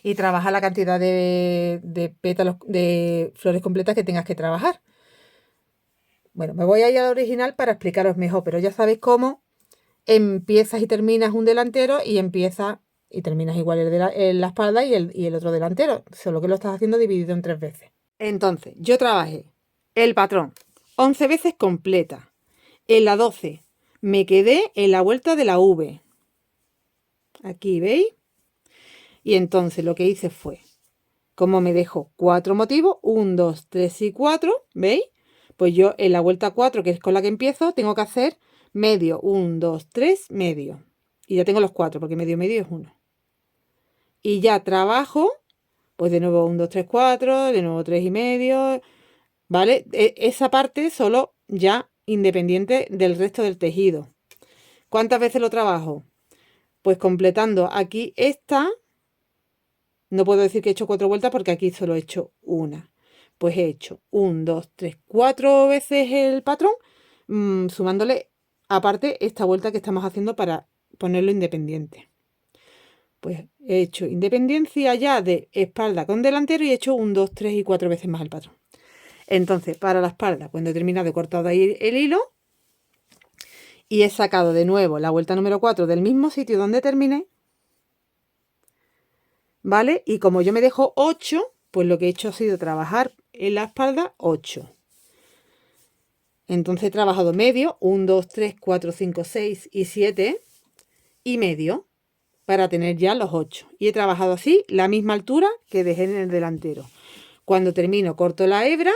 Y trabaja la cantidad de pétalos, de flores completas que tengas que trabajar. Bueno, me voy a ir al original para explicaros mejor, pero ya sabéis cómo empiezas y terminas un delantero y empiezas y terminas igual en la espalda y el otro delantero, solo que lo estás haciendo dividido en 3 veces. Entonces, yo trabajé el patrón 11 veces completa. En la 12 me quedé en la vuelta de la V. Aquí, ¿veis? Y entonces lo que hice fue, como me dejo 4 motivos, 1, 2, 3 y 4, ¿veis? Pues yo en la vuelta 4, que es con la que empiezo, tengo que hacer medio, 1, 2, 3, medio. Y ya tengo los 4, porque medio es 1. Y ya trabajo, pues de nuevo 1, 2, 3, 4, de nuevo 3 y medio, ¿vale? Esa parte solo ya independiente del resto del tejido. ¿Cuántas veces lo trabajo? Pues completando aquí esta, no puedo decir que he hecho 4 vueltas porque aquí solo he hecho una. Pues he hecho 1, 2, 3, 4 veces el patrón, sumándole aparte esta vuelta que estamos haciendo para ponerlo independiente. Pues he hecho independencia ya de espalda con delantero y he hecho 1, 2, 3 y 4 veces más el patrón. Entonces, para la espalda, cuando he terminado de cortar ahí el hilo y he sacado de nuevo la vuelta número 4 del mismo sitio donde terminé, ¿vale? Y como yo me dejo 8, pues lo que he hecho ha sido trabajar en la espalda 8. Entonces he trabajado medio, 1, 2, 3, 4, 5, 6 y 7 y medio. para tener ya los 8. Y he trabajado así la misma altura que dejé en el delantero. Cuando termino, corto la hebra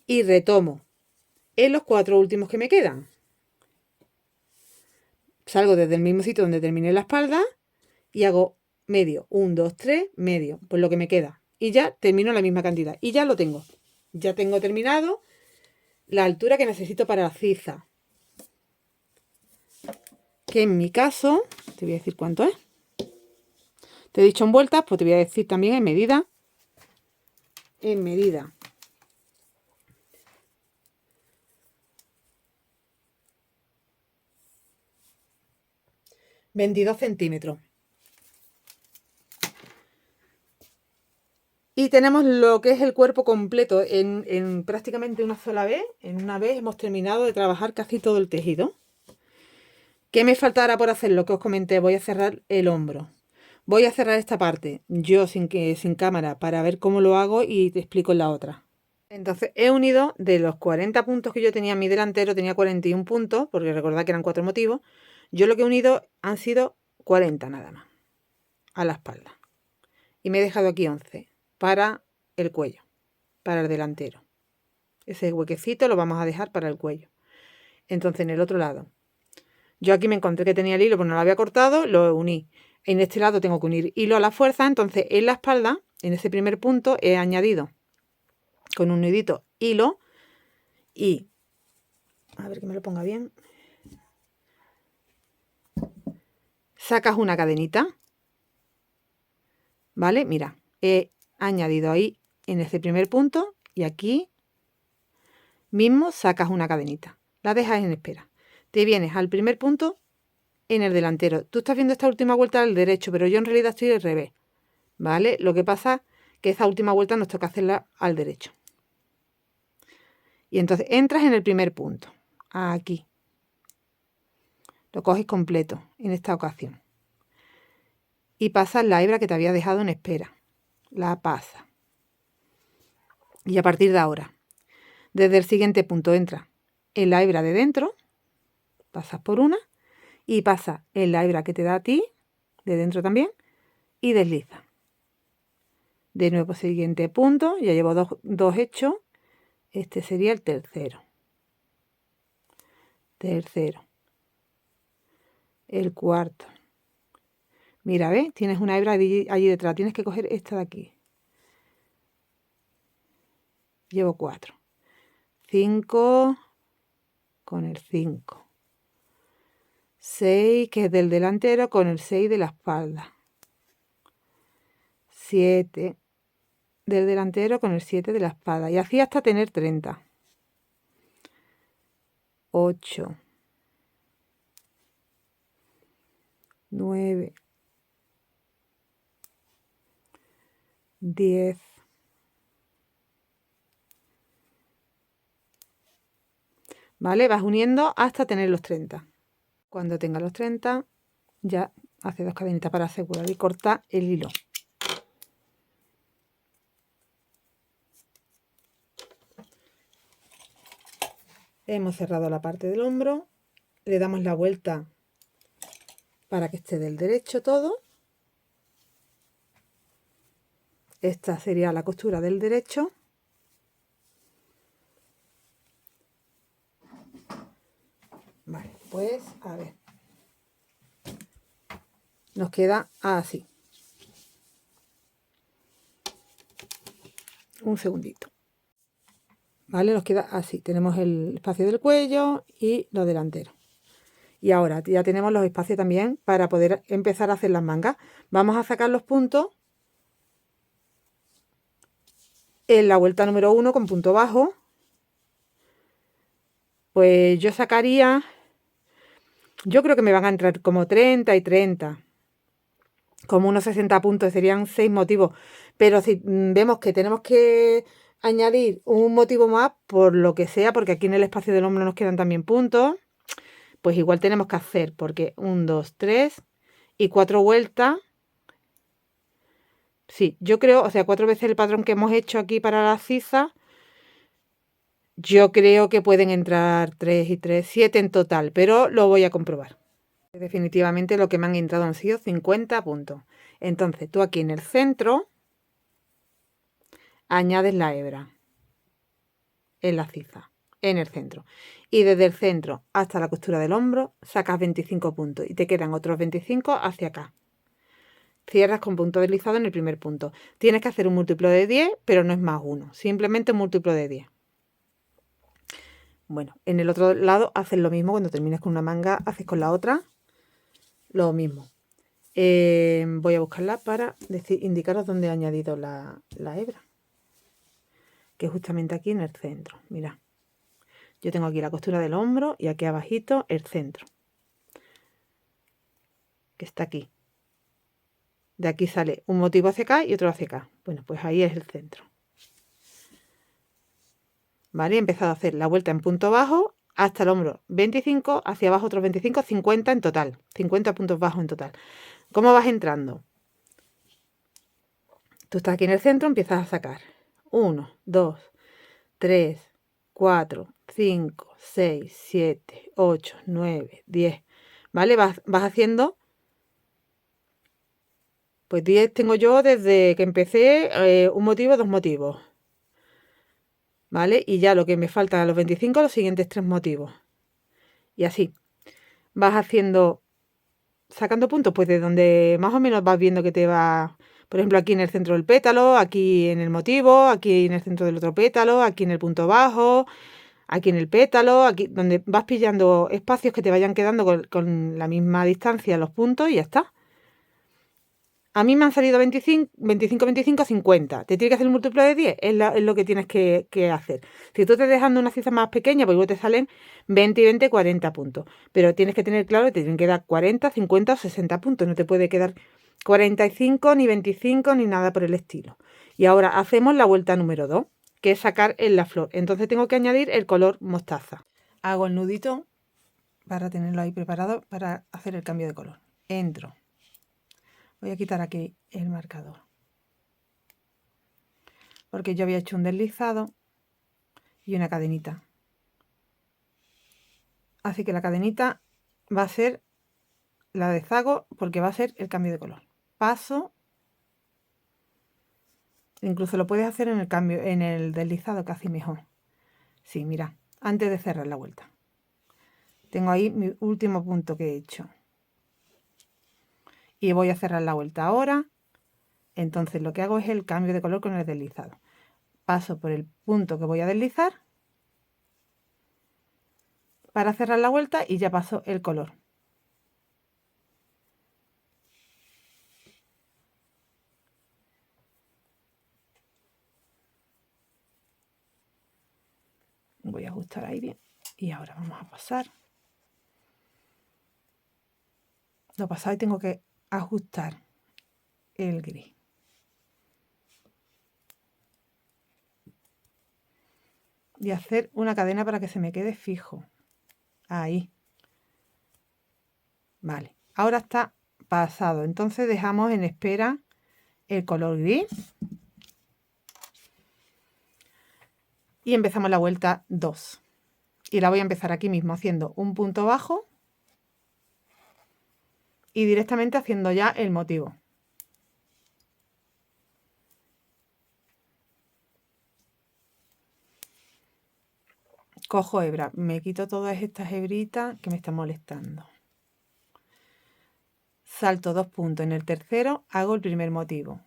y retomo en los 4 últimos que me quedan. Salgo desde el mismo sitio donde terminé la espalda y hago medio, 1, 2, 3, medio, pues lo que me queda. Y ya termino la misma cantidad. Y ya lo tengo. Ya tengo terminado la altura que necesito para la ciza. Que en mi caso, te voy a decir cuánto es. Te he dicho en vueltas, pues te voy a decir también en medida. En medida. ...22 centímetros. Y tenemos lo que es el cuerpo completo en prácticamente una sola vez. En una vez hemos terminado de trabajar casi todo el tejido. ¿Qué me faltará por hacer? Lo que os comenté, voy a cerrar el hombro. Voy a cerrar esta parte, yo sin cámara, para ver cómo lo hago y te explico en la otra. Entonces he unido de los 40 puntos que yo tenía en mi delantero, tenía 41 puntos, porque recordad que eran 4 motivos. Yo lo que he unido han sido 40 nada más, a la espalda. Y me he dejado aquí 11 para el cuello, para el delantero. Ese huequecito lo vamos a dejar para el cuello. Entonces en el otro lado, yo aquí me encontré que tenía el hilo, pero no lo había cortado, lo uní. En este lado tengo que unir hilo a la fuerza, entonces en la espalda, en ese primer punto, he añadido con un nudito hilo y, a ver que me lo ponga bien, sacas una cadenita, ¿vale? Mira, he añadido ahí en ese primer punto y aquí mismo sacas una cadenita, la dejas en espera. Te vienes al primer punto en el delantero. Tú estás viendo esta última vuelta al derecho, pero yo en realidad estoy al revés, ¿vale? Lo que pasa es que esta última vuelta nos toca hacerla al derecho. Y entonces entras en el primer punto, aquí. Lo coges completo en esta ocasión. Y pasas la hebra que te había dejado en espera. La pasas. Y a partir de ahora, desde el siguiente punto entras en la hebra de dentro, pasas por una, y pasas en la hebra que te da a ti, de dentro también, y deslizas. De nuevo, siguiente punto, ya llevo dos hechos. Este sería el tercero. El cuarto. Mira, ¿ves? Tienes una hebra allí detrás. Tienes que coger esta de aquí. Llevo 4. 5 con el 5. 6, que es del delantero, con el 6 de la espalda. 7 del delantero con el 7 de la espalda. Y así hasta tener 30. 8. 9. 10. ¿Vale? Vas uniendo hasta tener los 30. Cuando tenga los 30, ya hace 2 cadenitas para asegurar y corta el hilo. Hemos cerrado la parte del hombro, le damos la vuelta para que esté del derecho todo. Esta sería la costura del derecho. Vale, pues a ver. Nos queda así. Un segundito. ¿Vale? Nos queda así. Tenemos el espacio del cuello y los delanteros. Y ahora ya tenemos los espacios también para poder empezar a hacer las mangas. Vamos a sacar los puntos en la vuelta número 1 con punto bajo. Pues yo sacaría, yo creo que me van a entrar como 30 y 30. Como unos 60 puntos, serían 6 motivos. Pero si vemos que tenemos que añadir un motivo más, por lo que sea, porque aquí en el espacio del hombro nos quedan también puntos, pues igual tenemos que hacer, porque 1, 2, 3 y 4 vueltas. Sí, yo creo, o sea, 4 veces el patrón que hemos hecho aquí para la ciza, yo creo que pueden entrar 3 y 3, 7 en total, pero lo voy a comprobar. Definitivamente lo que me han entrado han sido 50 puntos. Entonces tú aquí en el centro añades la hebra en la ciza, en el centro. Y desde el centro hasta la costura del hombro sacas 25 puntos y te quedan otros 25 hacia acá. Cierras con punto deslizado en el primer punto. Tienes que hacer un múltiplo de 10, pero no es más 1, simplemente un múltiplo de 10. Bueno, en el otro lado haces lo mismo. Cuando termines con una manga, haces con la otra lo mismo. Voy a buscarla para indicaros dónde he añadido la hebra, que es justamente aquí en el centro. Mirad, yo tengo aquí la costura del hombro y aquí abajito el centro, que está aquí. De aquí sale un motivo hacia acá y otro hacia acá. Bueno, pues ahí es el centro. ¿Vale? He empezado a hacer la vuelta en punto bajo hasta el hombro 25, hacia abajo otros 25, 50 en total. 50 puntos bajos en total. ¿Cómo vas entrando? Tú estás aquí en el centro, empiezas a sacar 1, 2, 3, 4, 5, 6, 7, 8, 9, 10. ¿Vale? Vas haciendo. Pues 10 tengo yo desde que empecé, un motivo, 2 motivos. ¿Vale? Y ya lo que me falta a los 25, los siguientes 3 motivos. Y así. Vas haciendo, sacando puntos, pues de donde más o menos vas viendo que te va. Por ejemplo, aquí en el centro del pétalo, aquí en el motivo, aquí en el centro del otro pétalo, aquí en el punto bajo, aquí en el pétalo, aquí donde vas pillando espacios que te vayan quedando con la misma distancia los puntos y ya está. A mí me han salido 25, 25, 50. Te tiene que hacer un múltiplo de 10, es lo que tienes que hacer. Si tú te dejando una ciza más pequeña, pues igual te salen 20 y 20, 40 puntos. Pero tienes que tener claro que te tienen que dar 40, 50 o 60 puntos. No te puede quedar 45, ni 25, ni nada por el estilo. Y ahora hacemos la vuelta número 2, que es sacar en la flor. Entonces tengo que añadir el color mostaza. Hago el nudito para tenerlo ahí preparado para hacer el cambio de color. Entro. Voy a quitar aquí el marcador, porque yo había hecho un deslizado y una cadenita. Así que la cadenita va a ser la deshago porque va a ser el cambio de color. Paso. Incluso lo puedes hacer en el cambio, en el deslizado casi mejor. Sí, mira, antes de cerrar la vuelta. Tengo ahí mi último punto que he hecho. Y voy a cerrar la vuelta ahora. Entonces lo que hago es el cambio de color con el deslizado. Paso por el punto que voy a deslizar para cerrar la vuelta y ya paso el color. Voy a ajustar ahí bien. Y ahora vamos a pasar. Lo pasado y tengo que ajustar el gris. Y hacer una cadena para que se me quede fijo. Ahí. Vale. Ahora está pasado. Entonces dejamos en espera el color gris. Y empezamos la vuelta 2. Y la voy a empezar aquí mismo haciendo un punto bajo. Y directamente haciendo ya el motivo. Cojo hebra, me quito todas estas hebritas que me están molestando. Salto 2 puntos en el tercero, hago el primer motivo.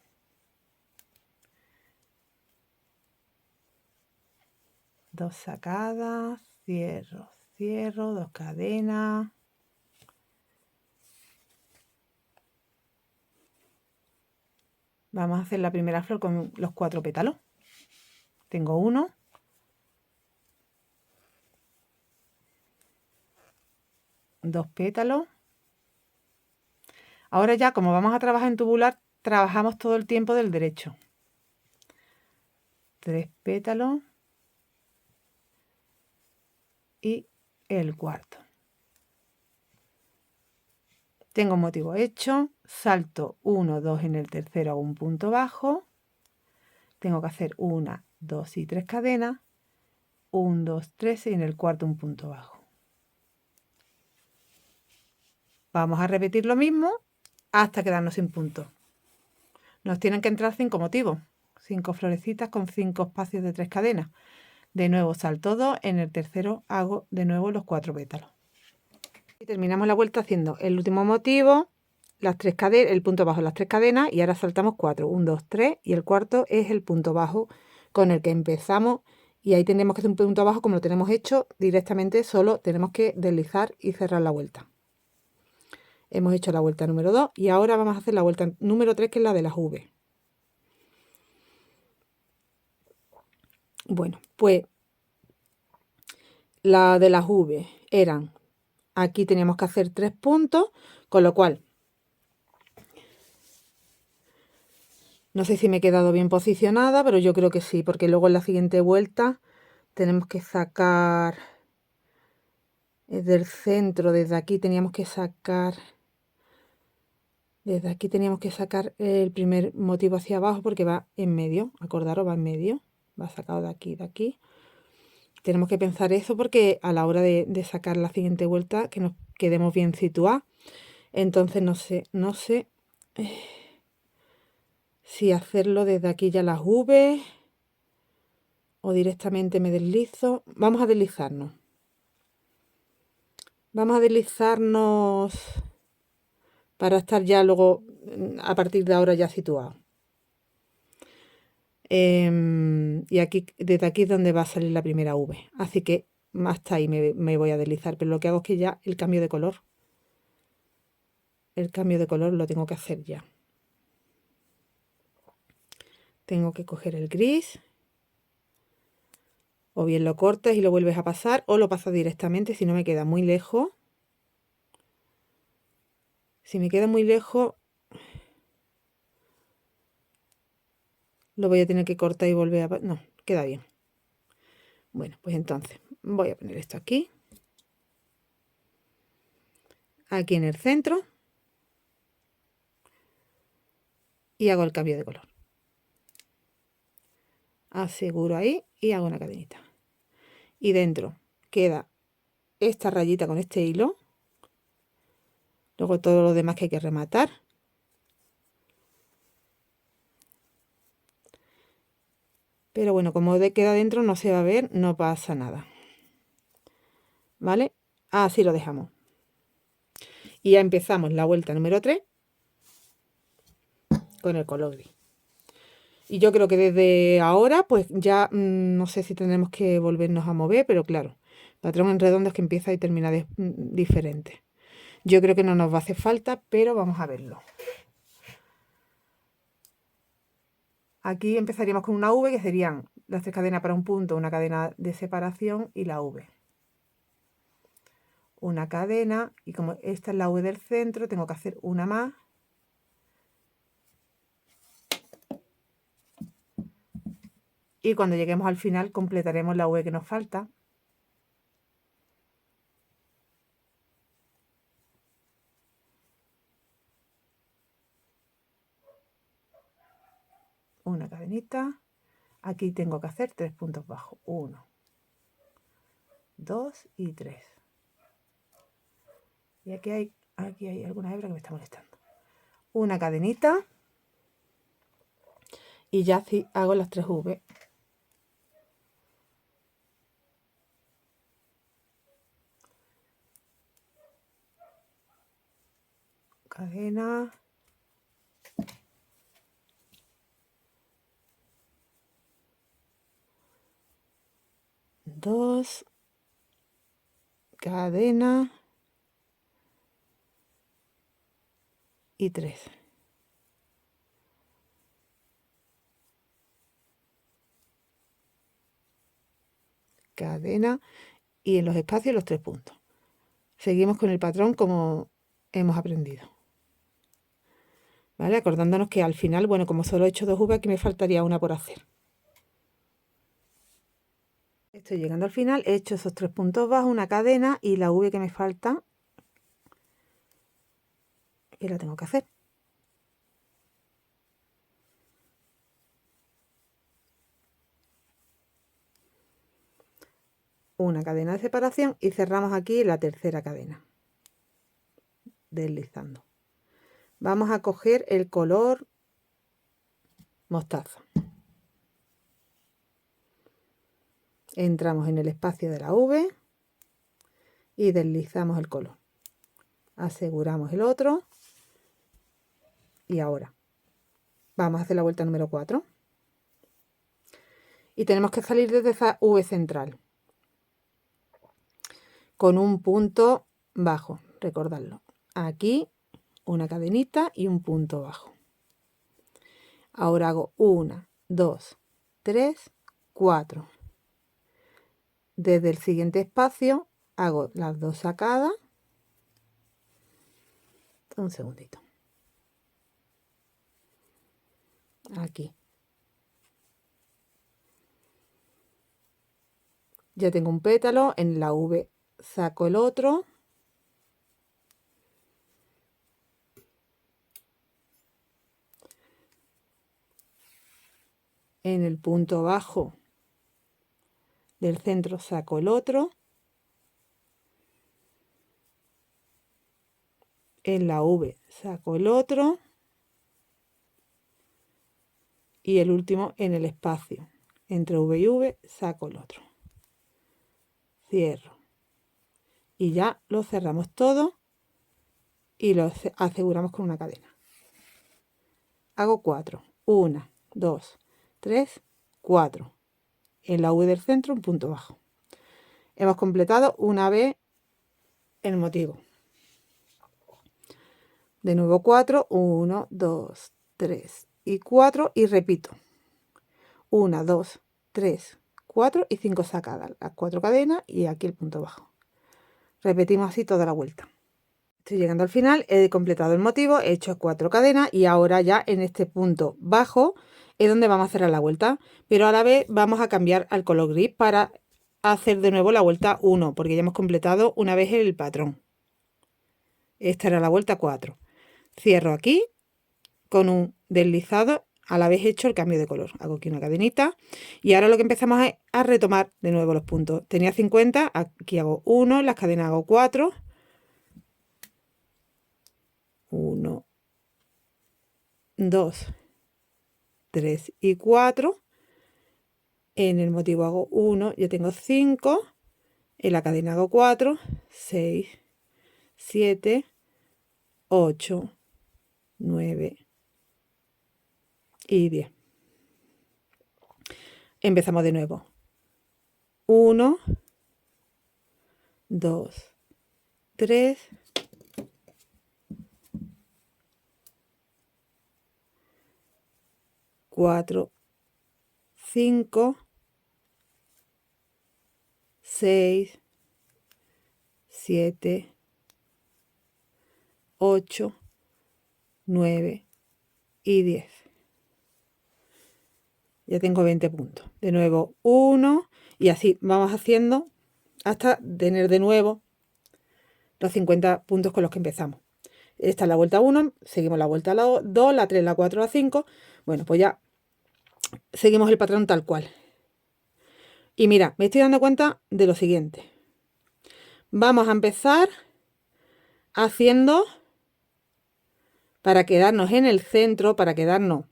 Dos sacadas, cierro, cierro, 2 cadenas. Vamos a hacer la primera flor con los 4 pétalos. Tengo 1. 2 pétalos. Ahora ya, como vamos a trabajar en tubular, trabajamos todo el tiempo del derecho. 3 pétalos. Y el cuarto. Tengo un motivo hecho. Salto 1, 2 en el tercero, hago un punto bajo. Tengo que hacer 1, 2 y 3 cadenas. 1, 2, 3 y en el cuarto un punto bajo. Vamos a repetir lo mismo hasta quedarnos sin puntos. Nos tienen que entrar 5 motivos, 5 florecitas con 5 espacios de 3 cadenas. De nuevo salto 2, en el tercero hago de nuevo los 4 pétalos. Y terminamos la vuelta haciendo el último motivo, las 3 cadenas, el punto bajo, las 3 cadenas, y ahora saltamos 4, 1, 2, 3, y el cuarto es el punto bajo con el que empezamos, y ahí tenemos que hacer un punto bajo como lo tenemos hecho directamente, solo tenemos que deslizar y cerrar la vuelta. Hemos hecho la vuelta número 2 y ahora vamos a hacer la vuelta número 3, que es la de las V. Bueno, pues la de las V eran, aquí teníamos que hacer 3 puntos, con lo cual, no sé si me he quedado bien posicionada, pero yo creo que sí, porque luego en la siguiente vuelta tenemos que sacar del centro, desde aquí teníamos que sacar... Desde aquí teníamos que sacar el primer motivo hacia abajo porque va en medio, acordaros, va en medio, va sacado de aquí, de aquí. Tenemos que pensar eso porque a la hora de sacar la siguiente vuelta que nos quedemos bien situados. Entonces no sé si hacerlo desde aquí ya las V o directamente me deslizo. Vamos a deslizarnos. Vamos a deslizarnos para estar ya luego, a partir de ahora, ya situados. Y aquí, desde aquí es donde va a salir la primera V. Así que hasta ahí me voy a deslizar. Pero lo que hago es que ya el cambio de color lo tengo que hacer ya. Tengo que coger el gris. O bien lo cortas y lo vuelves a pasar, o lo pasas directamente si no me queda muy lejos. Si me queda muy lejos, lo voy a tener que cortar y volver a... No, queda bien. Bueno, pues entonces voy a poner esto aquí. Aquí en el centro. Y hago el cambio de color. Aseguro ahí y hago una cadenita. Y dentro queda esta rayita con este hilo. Luego todo lo demás que hay que rematar. Pero bueno, como queda dentro no se va a ver, no pasa nada. ¿Vale? Así lo dejamos. Y ya empezamos la vuelta número 3 con el color gris. Y yo creo que desde ahora, pues ya no sé si tendremos que volvernos a mover, pero claro, patrón en redondo es que empieza y termina diferente. Yo creo que no nos va a hacer falta, pero vamos a verlo. Aquí empezaríamos con una V, que serían las 3 cadenas para un punto, una cadena de separación y la V. Una cadena, y como esta es la V del centro, tengo que hacer una más. Y cuando lleguemos al final completaremos la V que nos falta. Una cadenita. Aquí tengo que hacer 3 puntos bajos. 1, 2 y 3. Y aquí hay alguna hebra que me está molestando. Una cadenita. Y ya sí hago las 3 V. Cadena. Dos. Cadena. Y 3. Cadena. Y en los espacios los 3 puntos. Seguimos con el patrón como hemos aprendido. ¿Vale? Acordándonos que al final, bueno, como solo he hecho 2 V, aquí me faltaría una por hacer. Estoy llegando al final, he hecho esos 3 puntos bajos, una cadena y la V que me falta, que la tengo que hacer. Una cadena de separación y cerramos aquí la tercera cadena. deslizando. Vamos a coger el color mostaza. Entramos en el espacio de la V y deslizamos el color. Aseguramos el otro. Y ahora vamos a hacer la vuelta número 4. Y tenemos que salir desde esa V central. Con un punto bajo, recordadlo. Aquí una cadenita y un punto bajo. Ahora hago 1, 2, 3, 4. Desde el siguiente espacio hago las 2 sacadas. Un segundito. Aquí. Ya tengo un pétalo, en la V saco el otro. En el punto bajo del centro saco el otro. En la V saco el otro. Y el último en el espacio. Entre V y V saco el otro. Cierro. Y ya lo cerramos todo y lo aseguramos con una cadena. Hago 4. 1, 2, 3, 4. En la V del centro un punto bajo. Hemos completado una vez el motivo. De nuevo 4, 1, 2, 3 y 4 y repito. 1, 2, 3, 4 y 5 sacadas. Las 4 cadenas y aquí el punto bajo. Repetimos así toda la vuelta. Estoy llegando al final, he completado el motivo, he hecho 4 cadenas y ahora ya en este punto bajo es donde vamos a cerrar la vuelta. Pero a la vez vamos a cambiar al color gris para hacer de nuevo la vuelta 1, porque ya hemos completado una vez el patrón. Esta era la vuelta 4. Cierro aquí con un deslizado, a la vez hecho el cambio de color. Hago aquí una cadenita y ahora lo que empezamos es a retomar de nuevo los puntos. Tenía 50, aquí hago 1, las cadenas hago 4. 1, 2, 3 y 4. En el motivo hago 1, yo tengo 5. En la cadena hago 4, 6, 7, 8, 9 y 10. Empezamos de nuevo. 1, 2, 3, 4, 5, 6, 7, 8, 9 y 10. Ya tengo 20 puntos. De nuevo 1 y así vamos haciendo hasta tener de nuevo los 50 puntos con los que empezamos. Esta es la vuelta 1, seguimos la vuelta 2, la 3, la 4, la 5. Bueno, pues ya seguimos el patrón tal cual. Y mira, me estoy dando cuenta de lo siguiente. Vamos a empezar haciendo para quedarnos en el centro, para quedarnos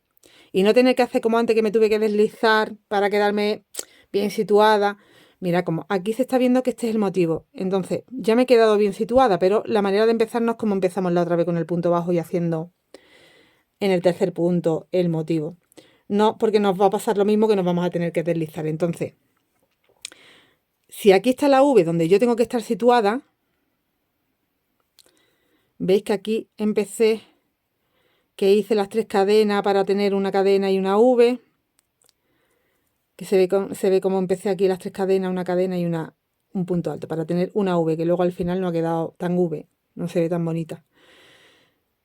y no tener que hacer como antes que me tuve que deslizar para quedarme bien situada. Mira, como aquí se está viendo que este es el motivo. Entonces, ya me he quedado bien situada, pero la manera de empezar no es como empezamos la otra vez con el punto bajo y haciendo en el tercer punto el motivo. No, porque nos va a pasar lo mismo que nos vamos a tener que deslizar. Entonces, si aquí está la V donde yo tengo que estar situada, veis que aquí empecé, que hice las 3 cadenas para tener una cadena y una V, que se ve como empecé aquí las 3 cadenas, una cadena y un punto alto, para tener una V, que luego al final no ha quedado tan V, no se ve tan bonita.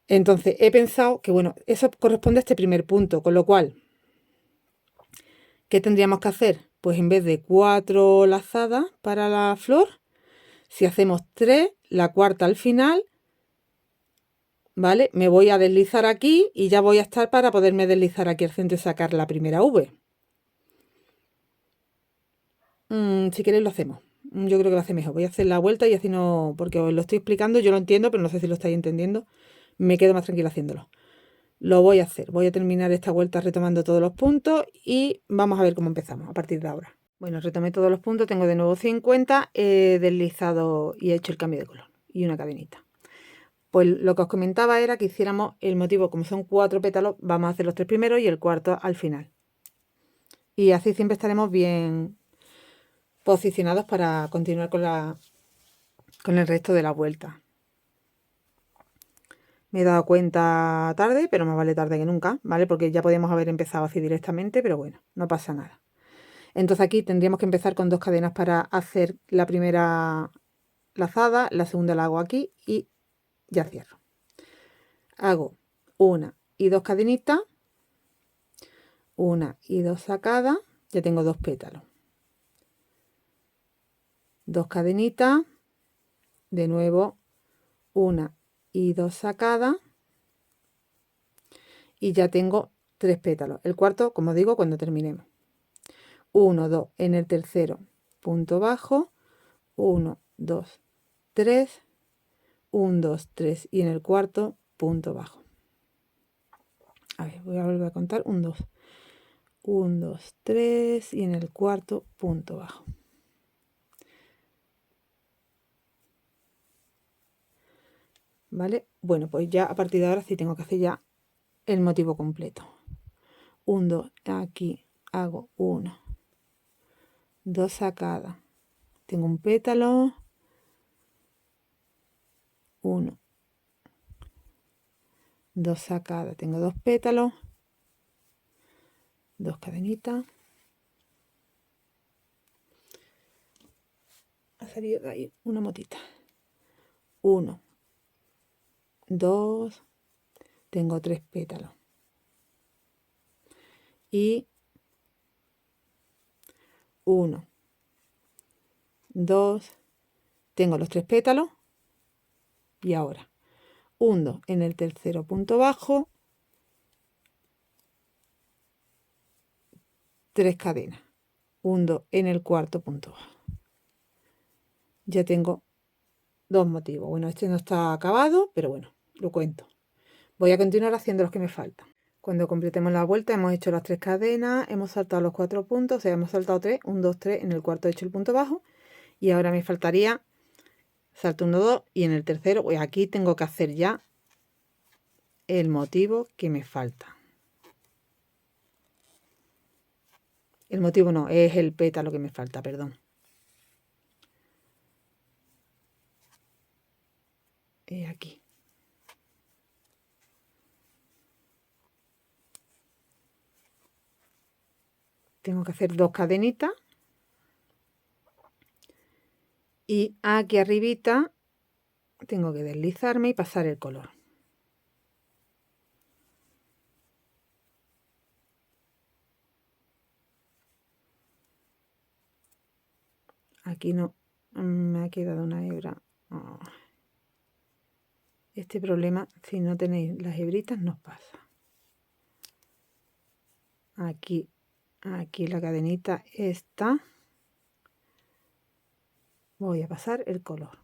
Entonces he pensado que bueno, eso corresponde a este primer punto, con lo cual, ¿qué tendríamos que hacer? Pues en vez de 4 lazadas para la flor, si hacemos 3, la cuarta al final, ¿vale? Me voy a deslizar aquí y ya voy a estar para poderme deslizar aquí al centro y sacar la primera V. Si queréis lo hacemos. yo creo que va a ser mejor. Voy a hacer la vuelta y así no, porque os lo estoy explicando, yo lo entiendo, pero no sé si lo estáis entendiendo. Me quedo más tranquila haciéndolo. Lo voy a hacer. Voy a terminar esta vuelta retomando todos los puntos y vamos a ver cómo empezamos a partir de ahora. Bueno, retomé todos los puntos, tengo de nuevo 50, he deslizado y he hecho el cambio de color y una cadenita. Pues lo que os comentaba era que hiciéramos el motivo, como son 4 pétalos, vamos a hacer los 3 primeros y el cuarto al final. Y así siempre estaremos bien posicionados para continuar con el resto de la vuelta. Me he dado cuenta tarde, pero más vale tarde que nunca, ¿vale? Porque ya podíamos haber empezado así directamente, pero bueno, no pasa nada. Entonces aquí tendríamos que empezar con 2 cadenas para hacer la primera lazada, la segunda la hago aquí y ya cierro. Hago 1 y 2 cadenitas, 1 y 2 sacadas, ya tengo 2 pétalos. 2 cadenitas, de nuevo 1 y 2 sacadas y ya tengo 3 pétalos. El cuarto, como digo, cuando terminemos. 1, 2 en el tercero, punto bajo, 1, 2, 3, 1, 2, 3 y en el cuarto, punto bajo. A ver, voy a volver a contar, 1, 2, 1, 2, 3 y en el cuarto, punto bajo. ¿Vale? Bueno, pues ya a partir de ahora sí tengo que hacer ya el motivo completo. 1, 2, aquí hago 1, 2 sacadas, tengo un pétalo, 1, 2 sacadas, tengo 2 pétalos, 2 cadenitas, ha salido de ahí una motita, 1, 2, tengo 3 pétalos y 1, 2, tengo los 3 pétalos y ahora 1 en el tercero punto bajo, 3 cadenas, 1 en el cuarto punto bajo. Ya tengo 2 motivos. Bueno, este no está acabado, pero bueno, lo cuento. Voy a continuar haciendo los que me faltan. Cuando completemos la vuelta hemos hecho las 3 cadenas, hemos saltado los 4 puntos, o sea, hemos saltado 3, 1, 2, 3, en el cuarto he hecho el punto bajo y ahora me faltaría salto 1, 2 y en el tercero, pues aquí tengo que hacer ya el motivo que me falta. El motivo no, es el pétalo que me falta, perdón. Aquí. Tengo que hacer 2 cadenitas y aquí arribita tengo que deslizarme y pasar el color. Aquí no me ha quedado una hebra. Oh. Este problema, si no tenéis las hebritas, nos pasa. Aquí la cadenita está. Voy a pasar el color.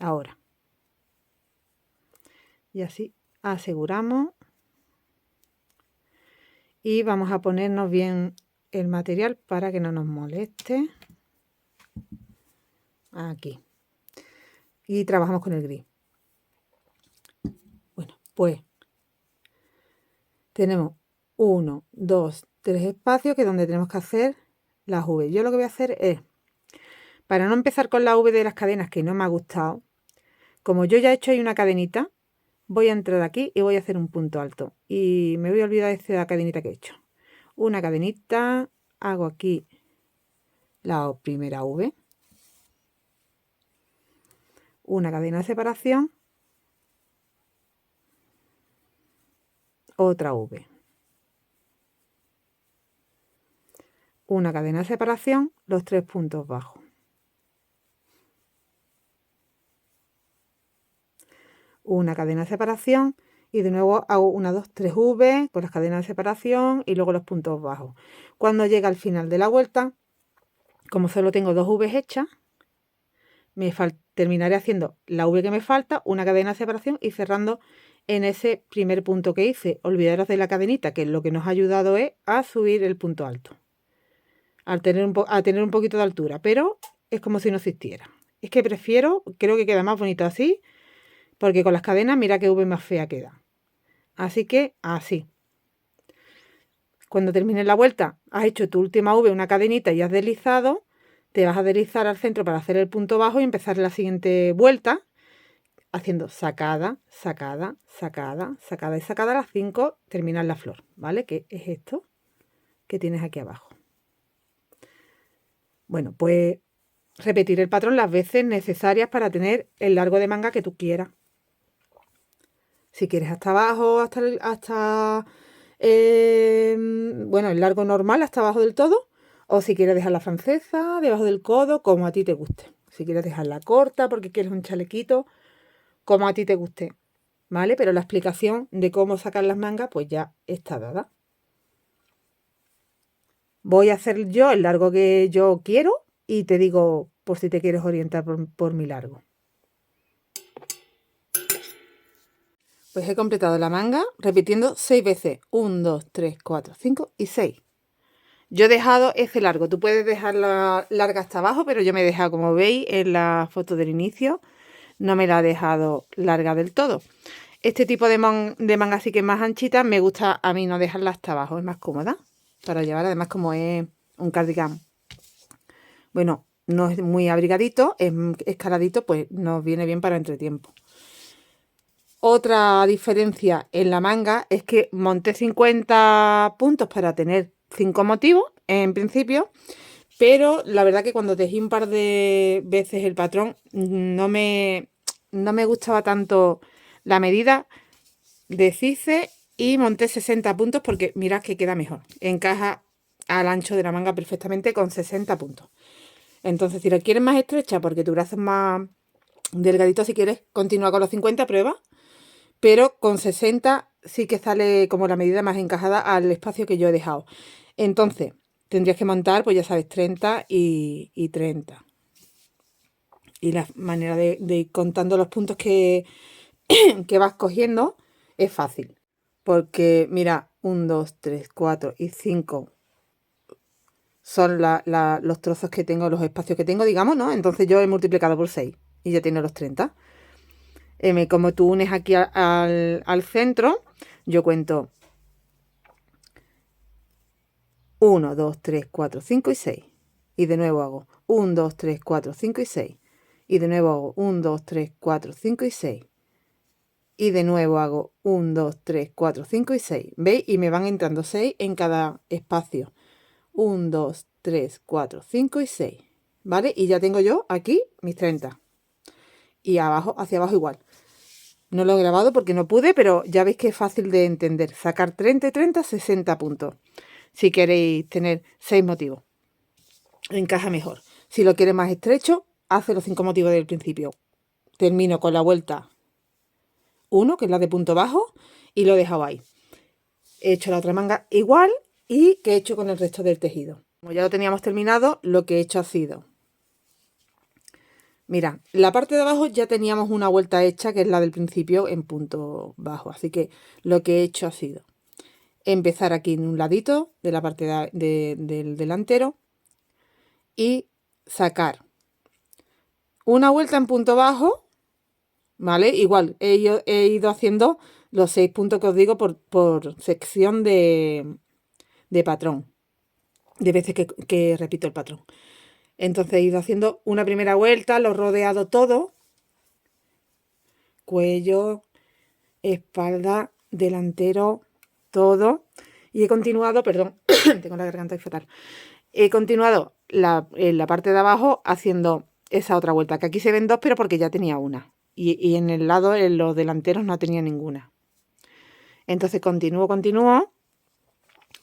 Ahora. Y así aseguramos. Y vamos a ponernos bien el material para que no nos moleste. Aquí. Y trabajamos con el gris. Bueno, pues tenemos 1, 2, 3 espacios que es donde tenemos que hacer las V. Yo lo que voy a hacer es, para no empezar con la V de las cadenas que no me ha gustado, como yo ya he hecho ahí una cadenita, voy a entrar aquí y voy a hacer un punto alto. Y me voy a olvidar de esta cadenita que he hecho. Una cadenita, hago aquí la primera V. Una cadena de separación, otra V, una cadena de separación, los 3 puntos bajos, una cadena de separación y de nuevo hago 1, 2, 3 V con las cadenas de separación y luego los puntos bajos. Cuando llega al final de la vuelta como solo tengo 2 V hechas, terminaré haciendo la V que me falta, una cadena de separación y cerrando en ese primer punto que hice. Olvidaros de la cadenita, que lo que nos ha ayudado es a subir el punto alto, a tener un poquito de altura, pero es como si no existiera. Es que creo que queda más bonito así, porque con las cadenas mira qué V más fea queda. Así que así. Cuando termines la vuelta, has hecho tu última V, una cadenita y has deslizado, te vas a deslizar al centro para hacer el punto bajo y empezar la siguiente vuelta haciendo sacada, sacada, sacada, sacada y sacada a las 5, terminar la flor, ¿vale? Que es esto que tienes aquí abajo. Bueno, pues repetir el patrón las veces necesarias para tener el largo de manga que tú quieras. Si quieres hasta abajo, bueno, el largo normal hasta abajo del todo, o si quieres dejar la francesa debajo del codo, como a ti te guste. Si quieres dejarla corta porque quieres un chalequito, como a ti te guste, ¿vale? Pero la explicación de cómo sacar las mangas pues ya está dada. Voy a hacer yo el largo que yo quiero y te digo por si te quieres orientar por mi largo. Pues he completado la manga repitiendo 6 veces. 1, 2, 3, 4, 5 y 6. Yo he dejado ese largo. Tú puedes dejarla larga hasta abajo, pero yo me he dejado, como veis en la foto del inicio, no me la he dejado larga del todo. Este tipo de manga sí que es más anchita. Me gusta a mí no dejarla hasta abajo. Es más cómoda para llevar. Además, como es un cardigan, bueno, no es muy abrigadito, es escaladito, pues nos viene bien para entretiempo. Otra diferencia en la manga es que monté 50 puntos para tener 5 motivos en principio, pero la verdad que cuando tejí un par de veces el patrón no me gustaba tanto la medida, deshice y monté 60 puntos porque mirad que queda mejor, encaja al ancho de la manga perfectamente con 60 puntos. Entonces, si la quieres más estrecha porque tu brazo es más delgadito, si quieres continúa con los 50, prueba. Pero con 60 sí que sale como la medida más encajada al espacio que yo he dejado. Entonces, tendrías que montar, pues ya sabes, 30 y 30. Y la manera de ir contando los puntos que vas cogiendo es fácil. Porque, mira, 1, 2, 3, 4 y 5 son los trozos que tengo, los espacios que tengo, digamos, ¿no? Entonces yo he multiplicado por 6 y ya tiene los 30. Como tú unes aquí al centro, yo cuento 1, 2, 3, 4, 5 y 6. Y de nuevo hago 1, 2, 3, 4, 5 y 6. Y de nuevo hago 1, 2, 3, 4, 5 y 6. Y de nuevo hago 1, 2, 3, 4, 5 y 6. ¿Veis? Y me van entrando 6 en cada espacio. 1, 2, 3, 4, 5 y 6. ¿Vale? Y ya tengo yo aquí mis 30. Y abajo, hacia abajo igual. No lo he grabado porque no pude, pero ya veis que es fácil de entender. Sacar 30 y 30, 60 puntos. Si queréis tener 6 motivos. Encaja mejor. Si lo quieres más estrecho, hace los 5 motivos del principio. Termino con la vuelta 1, que es la de punto bajo, y lo he dejado ahí. He hecho la otra manga igual y que he hecho con el resto del tejido. Como ya lo teníamos terminado, lo que he hecho ha sido... Mira, la parte de abajo ya teníamos una vuelta hecha, que es la del principio en punto bajo. Así que lo que he hecho ha sido empezar aquí en un ladito de la parte del delantero y sacar una vuelta en punto bajo, ¿vale? Igual, he ido haciendo los 6 puntos que os digo por sección de patrón, de veces que repito el patrón. Entonces he ido haciendo una primera vuelta, lo he rodeado todo, cuello, espalda, delantero, todo. Y he continuado, perdón, tengo la garganta fatal. He continuado en la parte de abajo haciendo esa otra vuelta, que aquí se ven 2, pero porque ya tenía una. Y en el lado, en los delanteros, no tenía ninguna. Entonces continúo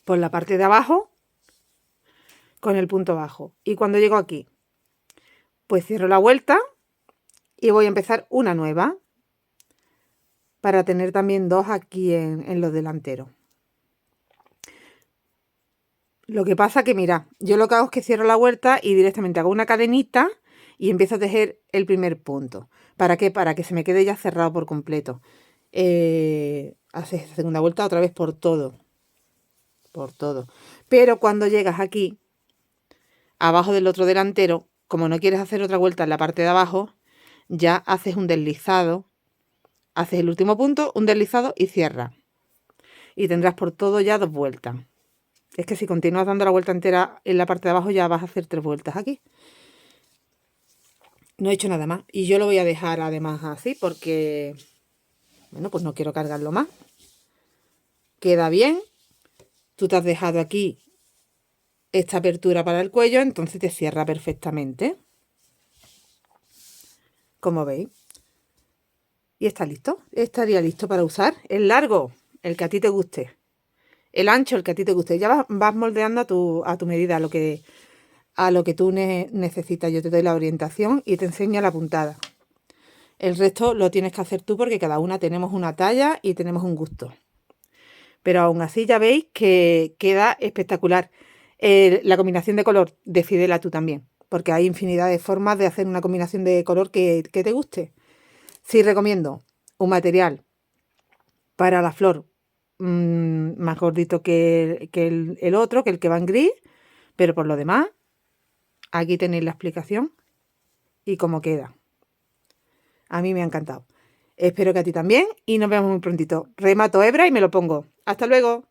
por la parte de abajo con el punto bajo. Y cuando llego aquí, pues cierro la vuelta y voy a empezar una nueva para tener también 2 aquí en los delanteros. Lo que pasa que, mira, yo lo que hago es que cierro la vuelta y directamente hago una cadenita y empiezo a tejer el primer punto. ¿Para qué? Para que se me quede ya cerrado por completo. Haces segunda vuelta otra vez por todo. Por todo. Pero cuando llegas aquí, abajo del otro delantero, como no quieres hacer otra vuelta en la parte de abajo, ya haces un deslizado. Haces el último punto, un deslizado y cierras. Y tendrás por todo ya 2 vueltas. Es que si continúas dando la vuelta entera en la parte de abajo ya vas a hacer 3 vueltas aquí. No he hecho nada más. Y yo lo voy a dejar además así porque, bueno, pues no quiero cargarlo más. Queda bien. Tú te has dejado aquí esta apertura para el cuello, entonces te cierra perfectamente. Como veis. Y está listo. Estaría listo para usar. El largo, el que a ti te guste. El ancho, el que a ti te guste. Ya vas moldeando a tu medida, a lo que tú necesitas. Yo te doy la orientación y te enseño la puntada. El resto lo tienes que hacer tú porque cada una tenemos una talla y tenemos un gusto. Pero aún así ya veis que queda espectacular. La combinación de color, decídela tú también, porque hay infinidad de formas de hacer una combinación de color que te guste. Sí recomiendo un material para la flor más gordito que el otro, que el que va en gris, pero por lo demás, aquí tenéis la explicación y cómo queda. A mí me ha encantado. Espero que a ti también y nos vemos muy prontito. Remato hebra y me lo pongo. ¡Hasta luego!